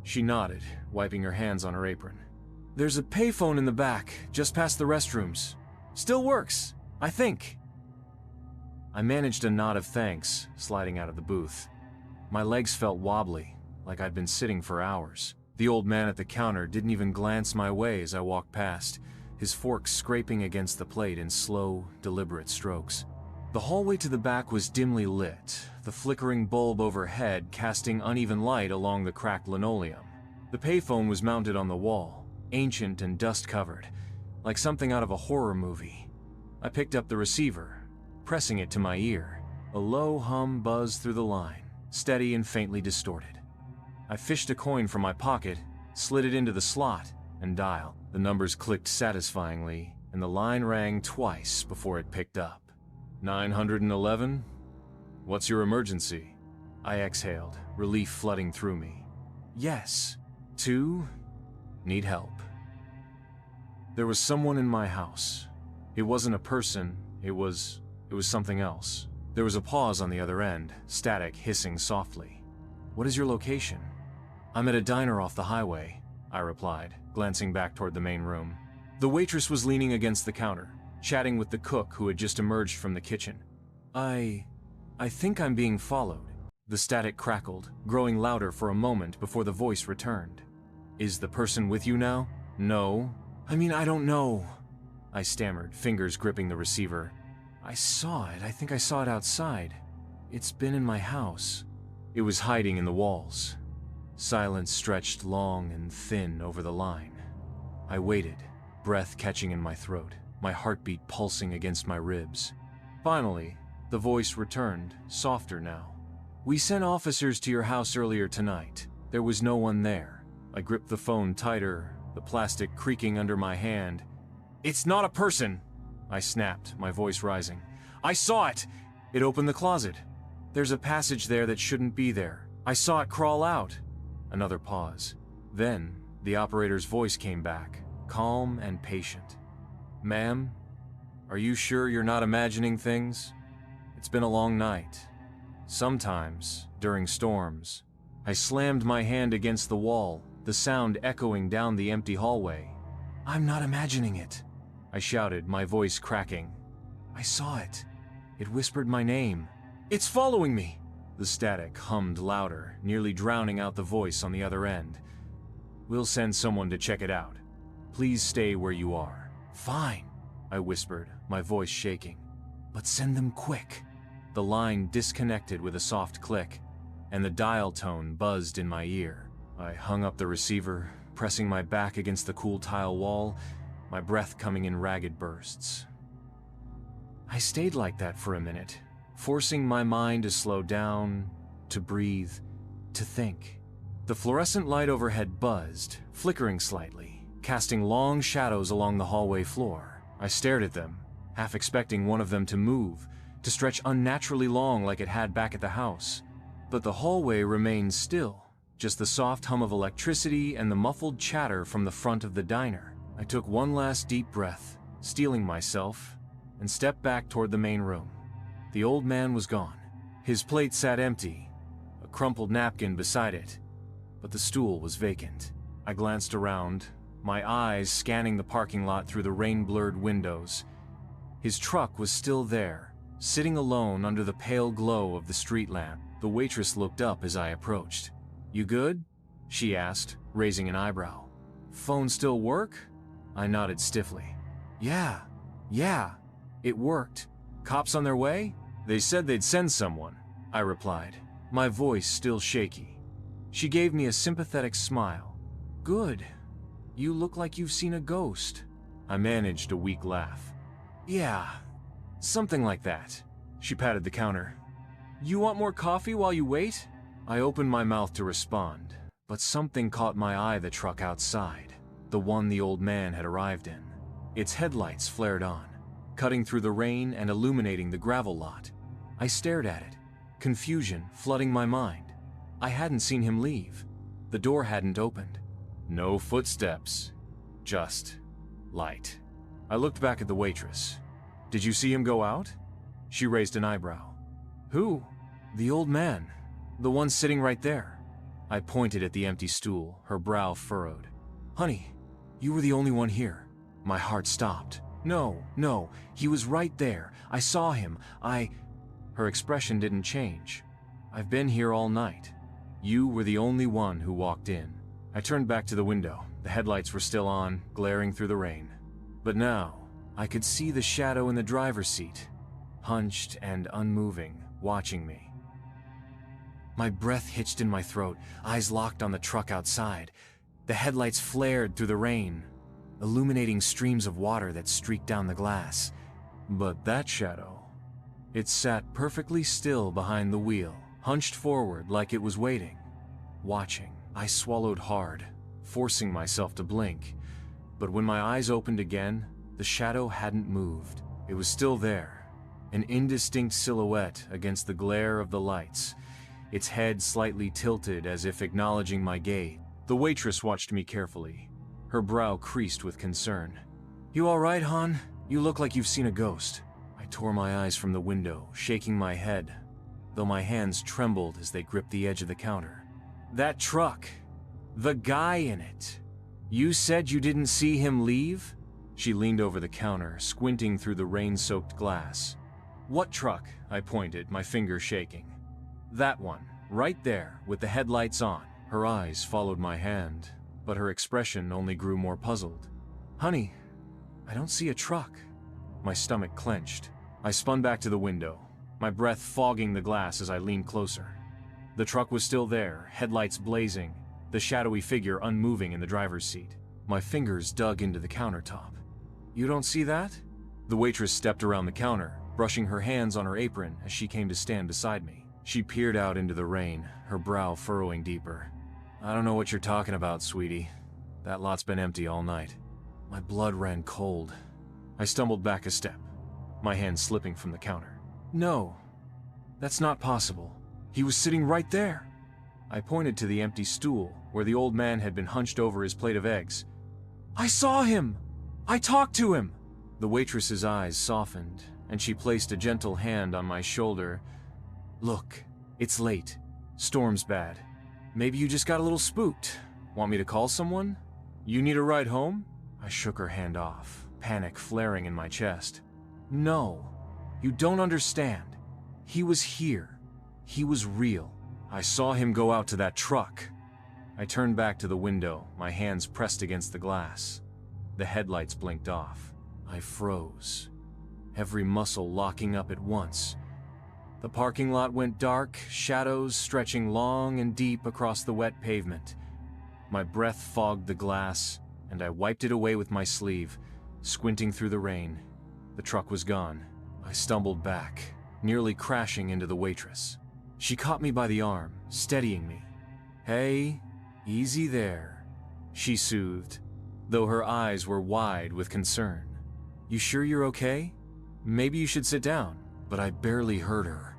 She nodded, wiping her hands on her apron. "There's a payphone in the back, just past the restrooms. Still works, I think." I managed a nod of thanks, sliding out of the booth. My legs felt wobbly, like I'd been sitting for hours. The old man at the counter didn't even glance my way as I walked past, his fork scraping against the plate in slow, deliberate strokes. The hallway to the back was dimly lit, the flickering bulb overhead casting uneven light along the cracked linoleum. The payphone was mounted on the wall, ancient and dust-covered, like something out of a horror movie. I picked up the receiver, pressing it to my ear. A low hum buzzed through the line, steady and faintly distorted. I fished a coin from my pocket, slid it into the slot, and dialed. The numbers clicked satisfyingly, and the line rang twice before it picked up. 911? What's your emergency? I exhaled, relief flooding through me. Yes. 2? Need help. There was someone in my house. It wasn't a person, it was something else. There was a pause on the other end, static hissing softly. What is your location? I'm at a diner off the highway, I replied, glancing back toward the main room. The waitress was leaning against the counter, chatting with the cook who had just emerged from the kitchen. I think I'm being followed. The static crackled, growing louder for a moment before the voice returned. Is the person with you now? No. I don't know. I stammered, fingers gripping the receiver. I saw it. I think I saw it outside. It's been in my house. It was hiding in the walls. Silence stretched long and thin over the line. I waited, breath catching in my throat, my heartbeat pulsing against my ribs. Finally, the voice returned, softer now. We sent officers to your house earlier tonight. There was no one there. I gripped the phone tighter, the plastic creaking under my hand. It's not a person, I snapped, my voice rising. I saw it! It opened the closet. There's a passage there that shouldn't be there. I saw it crawl out. Another pause. Then, the operator's voice came back, calm and patient. Ma'am, are you sure you're not imagining things? It's been a long night. Sometimes, during storms, I slammed my hand against the wall, the sound echoing down the empty hallway. I'm not imagining it, I shouted, my voice cracking. I saw it. It whispered my name. It's following me! The static hummed louder, nearly drowning out the voice on the other end. We'll send someone to check it out. Please stay where you are. Fine, I whispered, my voice shaking. But send them quick. The line disconnected with a soft click, and the dial tone buzzed in my ear. I hung up the receiver, pressing my back against the cool tile wall, my breath coming in ragged bursts. I stayed like that for a minute, forcing my mind to slow down, to breathe, to think. The fluorescent light overhead buzzed, flickering slightly, casting long shadows along the hallway floor. I stared at them, half expecting one of them to move, to stretch unnaturally long like it had back at the house. But the hallway remained still, just the soft hum of electricity and the muffled chatter from the front of the diner. I took one last deep breath, steeling myself, and stepped back toward the main room. The old man was gone. His plate sat empty, a crumpled napkin beside it, but the stool was vacant. I glanced around, my eyes scanning the parking lot through the rain-blurred windows. His truck was still there, sitting alone under the pale glow of the street lamp. The waitress looked up as I approached. You good? She asked, raising an eyebrow. Phone still work? I nodded stiffly. Yeah, it worked. Cops on their way? They said they'd send someone, I replied, my voice still shaky. She gave me a sympathetic smile. Good. You look like you've seen a ghost. I managed a weak laugh. Yeah, something like that. She patted the counter. You want more coffee while you wait? I opened my mouth to respond, but something caught my eye. The truck outside, the one the old man had arrived in. Its headlights flared on, cutting through the rain and illuminating the gravel lot. I stared at it, confusion flooding my mind. I hadn't seen him leave. The door hadn't opened. No footsteps, just light. I looked back at the waitress. Did you see him go out? She raised an eyebrow. Who? The old man. The one sitting right there. I pointed at the empty stool, her brow furrowed. Honey, you were the only one here. My heart stopped. No, he was right there. I saw him. Her expression didn't change. I've been here all night. You were the only one who walked in. I turned back to the window. The headlights were still on, glaring through the rain. But now, I could see the shadow in the driver's seat, hunched and unmoving, watching me. My breath hitched in my throat, eyes locked on the truck outside. The headlights flared through the rain, illuminating streams of water that streaked down the glass. But that shadow, it sat perfectly still behind the wheel, hunched forward like it was waiting, watching. I swallowed hard, forcing myself to blink. But when my eyes opened again, the shadow hadn't moved. It was still there, an indistinct silhouette against the glare of the lights, its head slightly tilted as if acknowledging my gaze. The waitress watched me carefully, Her brow creased with concern. "You all right, hon? You look like you've seen a ghost." I tore my eyes from the window, shaking my head, though my hands trembled as they gripped the edge of the counter. "That truck! The guy in it! You said you didn't see him leave?" She leaned over the counter, squinting through the rain-soaked glass. "What truck?" I pointed, my finger shaking. "That one, right there, with the headlights on." Her eyes followed my hand, but her expression only grew more puzzled. "Honey, I don't see a truck." My stomach clenched. I spun back to the window, my breath fogging the glass as I leaned closer. The truck was still there, headlights blazing, the shadowy figure unmoving in the driver's seat. My fingers dug into the countertop. "You don't see that?" The waitress stepped around the counter, brushing her hands on her apron as she came to stand beside me. She peered out into the rain, her brow furrowing deeper. "I don't know what you're talking about, sweetie. That lot's been empty all night." My blood ran cold. I stumbled back a step, my hand slipping from the counter. "No, that's not possible. He was sitting right there." I pointed to the empty stool, where the old man had been hunched over his plate of eggs. "I saw him! I talked to him!" The waitress's eyes softened, and she placed a gentle hand on my shoulder. "Look, it's late. Storm's bad. Maybe you just got a little spooked. Want me to call someone? You need a ride home?" I shook her hand off, panic flaring in my chest. "No, you don't understand. He was here. He was real. I saw him go out to that truck." I turned back to the window, my hands pressed against the glass. The headlights blinked off. I froze, every muscle locking up at once. The parking lot went dark, shadows stretching long and deep across the wet pavement. My breath fogged the glass, and I wiped it away with my sleeve, squinting through the rain. The truck was gone. I stumbled back, nearly crashing into the waitress. She caught me by the arm, steadying me. "Hey, easy there," she soothed, though her eyes were wide with concern. "You sure you're okay? Maybe you should sit down." But I barely heard her.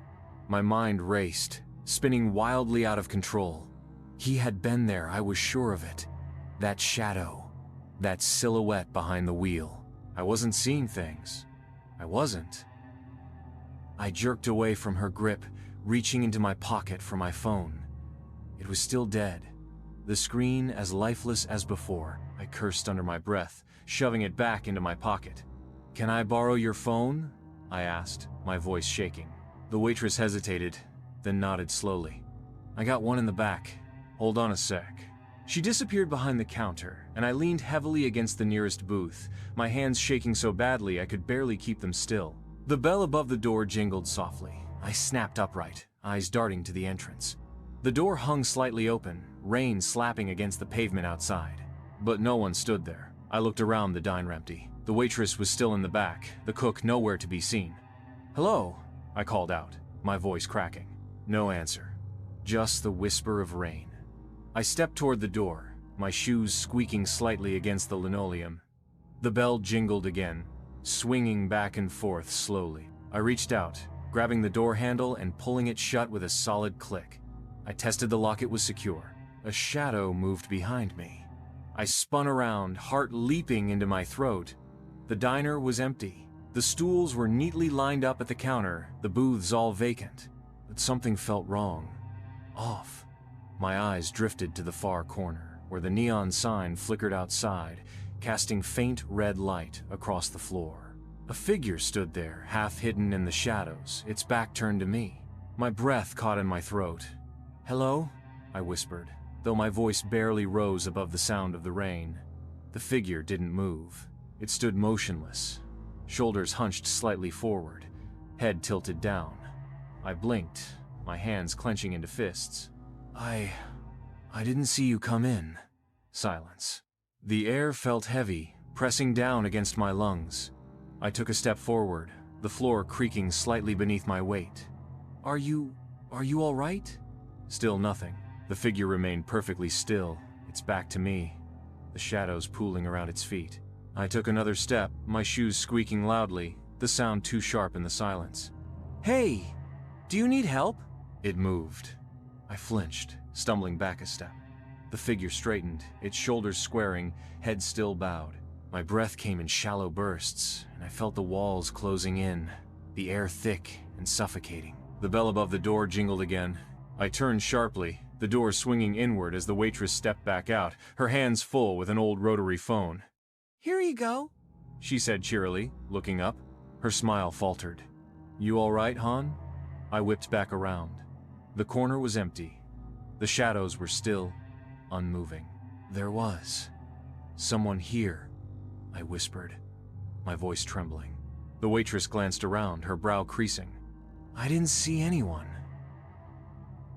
My mind raced, spinning wildly out of control. He had been there, I was sure of it. That shadow, that silhouette behind the wheel. I wasn't seeing things. I wasn't. I jerked away from her grip, reaching into my pocket for my phone. It was still dead, the screen as lifeless as before. I cursed under my breath, shoving it back into my pocket. "Can I borrow your phone?" I asked, my voice shaking. The waitress hesitated, then nodded slowly. "I got one in the back. Hold on a sec." She disappeared behind the counter, and I leaned heavily against the nearest booth, my hands shaking so badly I could barely keep them still. The bell above the door jingled softly. I snapped upright, eyes darting to the entrance. The door hung slightly open, rain slapping against the pavement outside. But no one stood there. I looked around, the diner empty. The waitress was still in the back, the cook nowhere to be seen. "Hello?" I called out, my voice cracking. No answer. Just the whisper of rain. I stepped toward the door, my shoes squeaking slightly against the linoleum. The bell jingled again, swinging back and forth slowly. I reached out, grabbing the door handle and pulling it shut with a solid click. I tested the lock, it was secure. A shadow moved behind me. I spun around, heart leaping into my throat. The diner was empty. The stools were neatly lined up at the counter, the booths all vacant. But something felt wrong. Off. My eyes drifted to the far corner, where the neon sign flickered outside, casting faint red light across the floor. A figure stood there, half hidden in the shadows, its back turned to me. My breath caught in my throat. "Hello?" I whispered, though my voice barely rose above the sound of the rain. The figure didn't move. It stood motionless, shoulders hunched slightly forward, head tilted down. I blinked, my hands clenching into fists. I didn't see you come in." Silence. The air felt heavy, pressing down against my lungs. I took a step forward, the floor creaking slightly beneath my weight. Are you all right?" Still nothing. The figure remained perfectly still, its back to me, the shadows pooling around its feet. I took another step, my shoes squeaking loudly, the sound too sharp in the silence. "Hey, do you need help?" It moved. I flinched, stumbling back a step. The figure straightened, its shoulders squaring, head still bowed. My breath came in shallow bursts, and I felt the walls closing in, the air thick and suffocating. The bell above the door jingled again. I turned sharply, the door swinging inward as the waitress stepped back out, her hands full with an old rotary phone. "Here you go," she said cheerily, looking up. Her smile faltered. "You all right, hon?" I whipped back around. The corner was empty. The shadows were still, unmoving. There was someone here, I whispered, my voice trembling. The waitress glanced around, her brow creasing. "I didn't see anyone."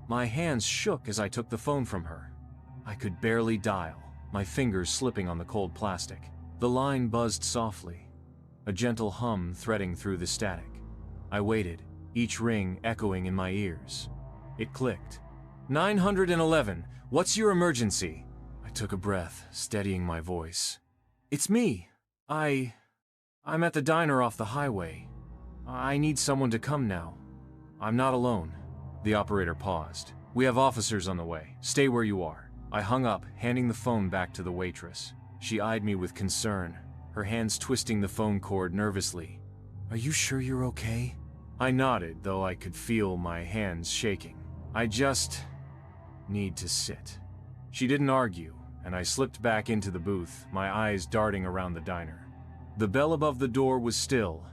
My hands shook as I took the phone from her. I could barely dial, my fingers slipping on the cold plastic. The line buzzed softly, a gentle hum threading through the static. I waited, each ring echoing in my ears. It clicked. 911, what's your emergency? I took a breath, steadying my voice. "It's me. I'm at the diner off the highway. I need someone to come now. I'm not alone." The operator paused. "We have officers on the way. Stay where you are." I hung up, handing the phone back to the waitress. She eyed me with concern, her hands twisting the phone cord nervously. "Are you sure you're okay?" I nodded, though I could feel my hands shaking. "I just need to sit." She didn't argue, and I slipped back into the booth, my eyes darting around the diner. The bell above the door was still.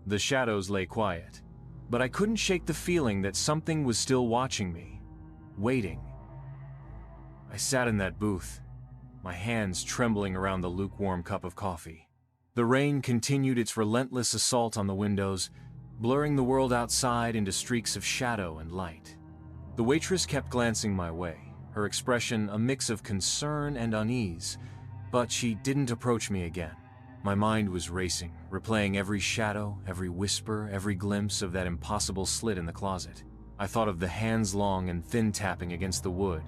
The shadows lay quiet. But I couldn't shake the feeling that something was still watching me, waiting. I sat in that booth, my hands trembling around the lukewarm cup of coffee. The rain continued its relentless assault on the windows, blurring the world outside into streaks of shadow and light. The waitress kept glancing my way, her expression a mix of concern and unease, but she didn't approach me again. My mind was racing, replaying every shadow, every whisper, every glimpse of that impossible slit in the closet. I thought of the hands-long and thin tapping against the wood,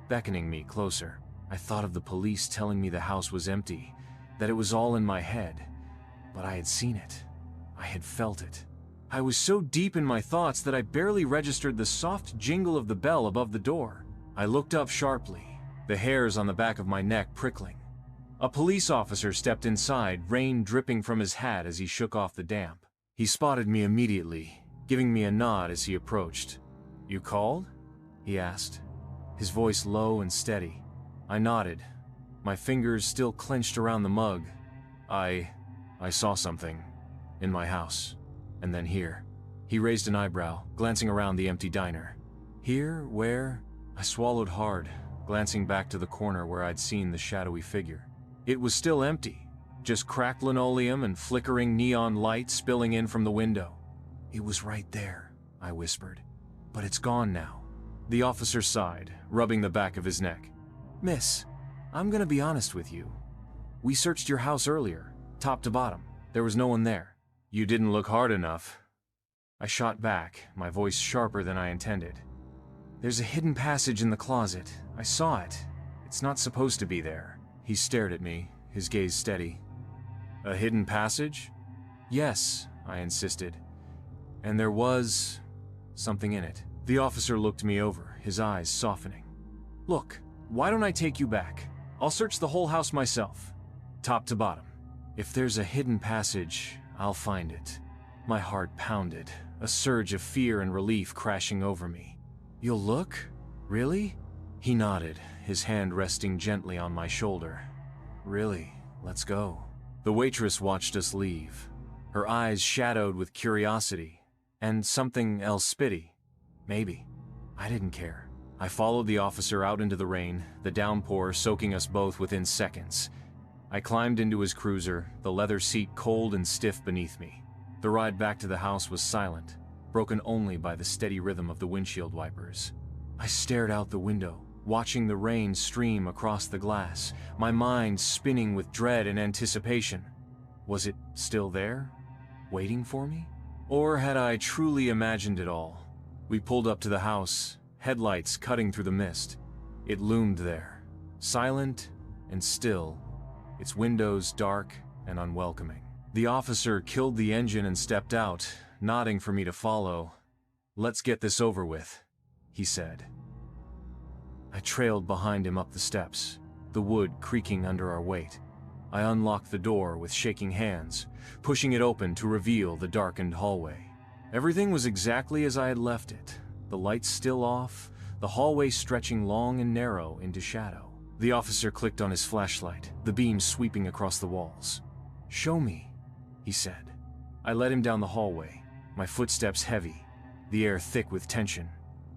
beckoning me closer. I thought of the police telling me the house was empty, that it was all in my head. But I had seen it. I had felt it. I was so deep in my thoughts that I barely registered the soft jingle of the bell above the door. I looked up sharply, the hairs on the back of my neck prickling. A police officer stepped inside, rain dripping from his hat as he shook off the damp. He spotted me immediately, giving me a nod as he approached. "You called?" he asked, his voice low and steady. I nodded, my fingers still clenched around the mug. I saw something in my house, and then here." He raised an eyebrow, glancing around the empty diner. "Here? Where?" I swallowed hard, glancing back to the corner where I'd seen the shadowy figure. It was still empty, just cracked linoleum and flickering neon light spilling in from the window. "It was right there," I whispered. "But it's gone now." The officer sighed, rubbing the back of his neck. "Miss, I'm gonna be honest with you. We searched your house earlier, top to bottom. There was no one there." "You didn't look hard enough." I shot back, my voice sharper than I intended. "There's a hidden passage in the closet. I saw it. It's not supposed to be there." He stared at me, his gaze steady. "A hidden passage?" "Yes," I insisted. "And there was something in it." The officer looked me over, his eyes softening. "Look, why don't I take you back? I'll search the whole house myself, top to bottom. If there's a hidden passage, I'll find it." My heart pounded, a surge of fear and relief crashing over me. "You'll look? Really?" He nodded, his hand resting gently on my shoulder. "Really, let's go." The waitress watched us leave, her eyes shadowed with curiosity, and something else spitty. Maybe. I didn't care. I followed the officer out into the rain, the downpour soaking us both within seconds. I climbed into his cruiser, the leather seat cold and stiff beneath me. The ride back to the house was silent, broken only by the steady rhythm of the windshield wipers. I stared out the window, watching the rain stream across the glass, my mind spinning with dread and anticipation. Was it still there, waiting for me? Or had I truly imagined it all? We pulled up to the house, headlights cutting through the mist. It loomed there, silent and still, its windows dark and unwelcoming. The officer killed the engine and stepped out, nodding for me to follow. "Let's get this over with," he said. I trailed behind him up the steps, the wood creaking under our weight. I unlocked the door with shaking hands, pushing it open to reveal the darkened hallway. Everything was exactly as I had left it, the lights still off, the hallway stretching long and narrow into shadow. The officer clicked on his flashlight, the beam sweeping across the walls. "Show me," he said. I led him down the hallway, my footsteps heavy, the air thick with tension.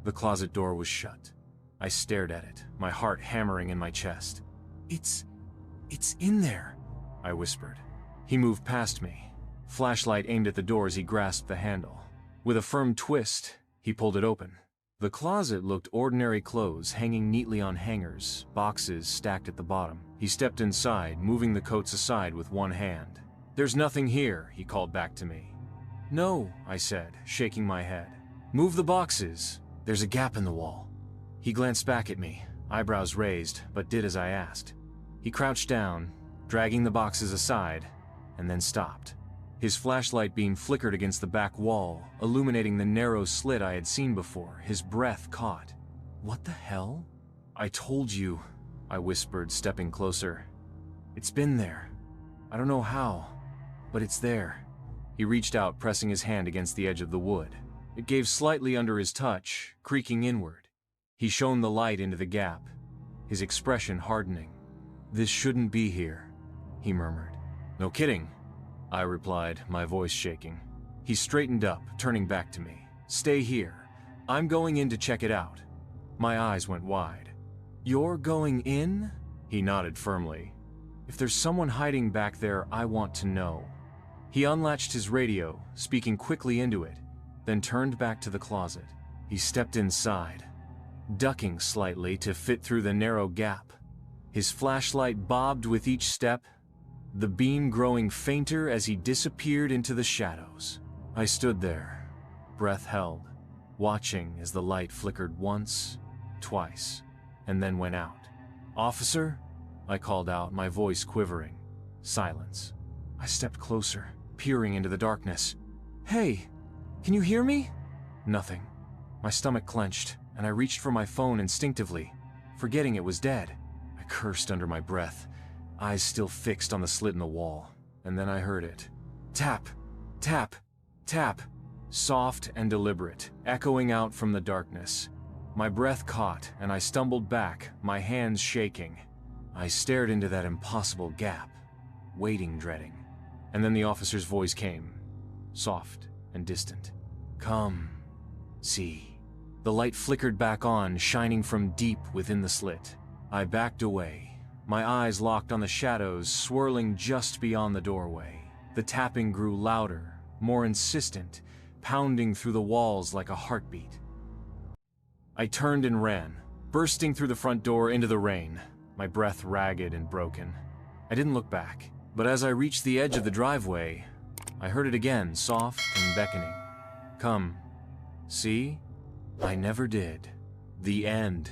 The closet door was shut. I stared at it, my heart hammering in my chest. It's in there," I whispered. He moved past me, flashlight aimed at the door as he grasped the handle. With a firm twist, he pulled it open. The closet looked ordinary clothes hanging neatly on hangers, boxes stacked at the bottom. He stepped inside, moving the coats aside with one hand. "There's nothing here," he called back to me. "No," I said, shaking my head. "Move the boxes. There's a gap in the wall." He glanced back at me, eyebrows raised, but did as I asked. He crouched down, dragging the boxes aside, and then stopped. His flashlight beam flickered against the back wall, illuminating the narrow slit I had seen before. His breath caught. "What the hell?" "I told you," I whispered, stepping closer. "It's been there. I don't know how, but it's there." He reached out, pressing his hand against the edge of the wood. It gave slightly under his touch, creaking inward. He shone the light into the gap, his expression hardening. "This shouldn't be here," he murmured. "No kidding," I replied, my voice shaking. He straightened up, turning back to me. "Stay here. I'm going in to check it out." My eyes went wide. "You're going in?" He nodded firmly. "If there's someone hiding back there, I want to know." He unlatched his radio, speaking quickly into it, then turned back to the closet. He stepped inside, ducking slightly to fit through the narrow gap. His flashlight bobbed with each step, the beam growing fainter as he disappeared into the shadows. I stood there, breath held, watching as the light flickered once, twice, and then went out. "Officer?" I called out, my voice quivering. Silence. I stepped closer, peering into the darkness. "Hey, can you hear me?" Nothing. My stomach clenched, and I reached for my phone instinctively, forgetting it was dead. I cursed under my breath, eyes still fixed on the slit in the wall, and then I heard it. Tap, tap, tap, soft and deliberate, echoing out from the darkness. My breath caught, and I stumbled back, my hands shaking. I stared into that impossible gap, waiting, dreading. And then the officer's voice came, soft and distant. "Come, see." The light flickered back on, shining from deep within the slit. I backed away, my eyes locked on the shadows swirling just beyond the doorway. The tapping grew louder, more insistent, pounding through the walls like a heartbeat. I turned and ran, bursting through the front door into the rain, my breath ragged and broken. I didn't look back, but as I reached the edge of the driveway, I heard it again, soft and beckoning. "Come, see?" I never did. The end.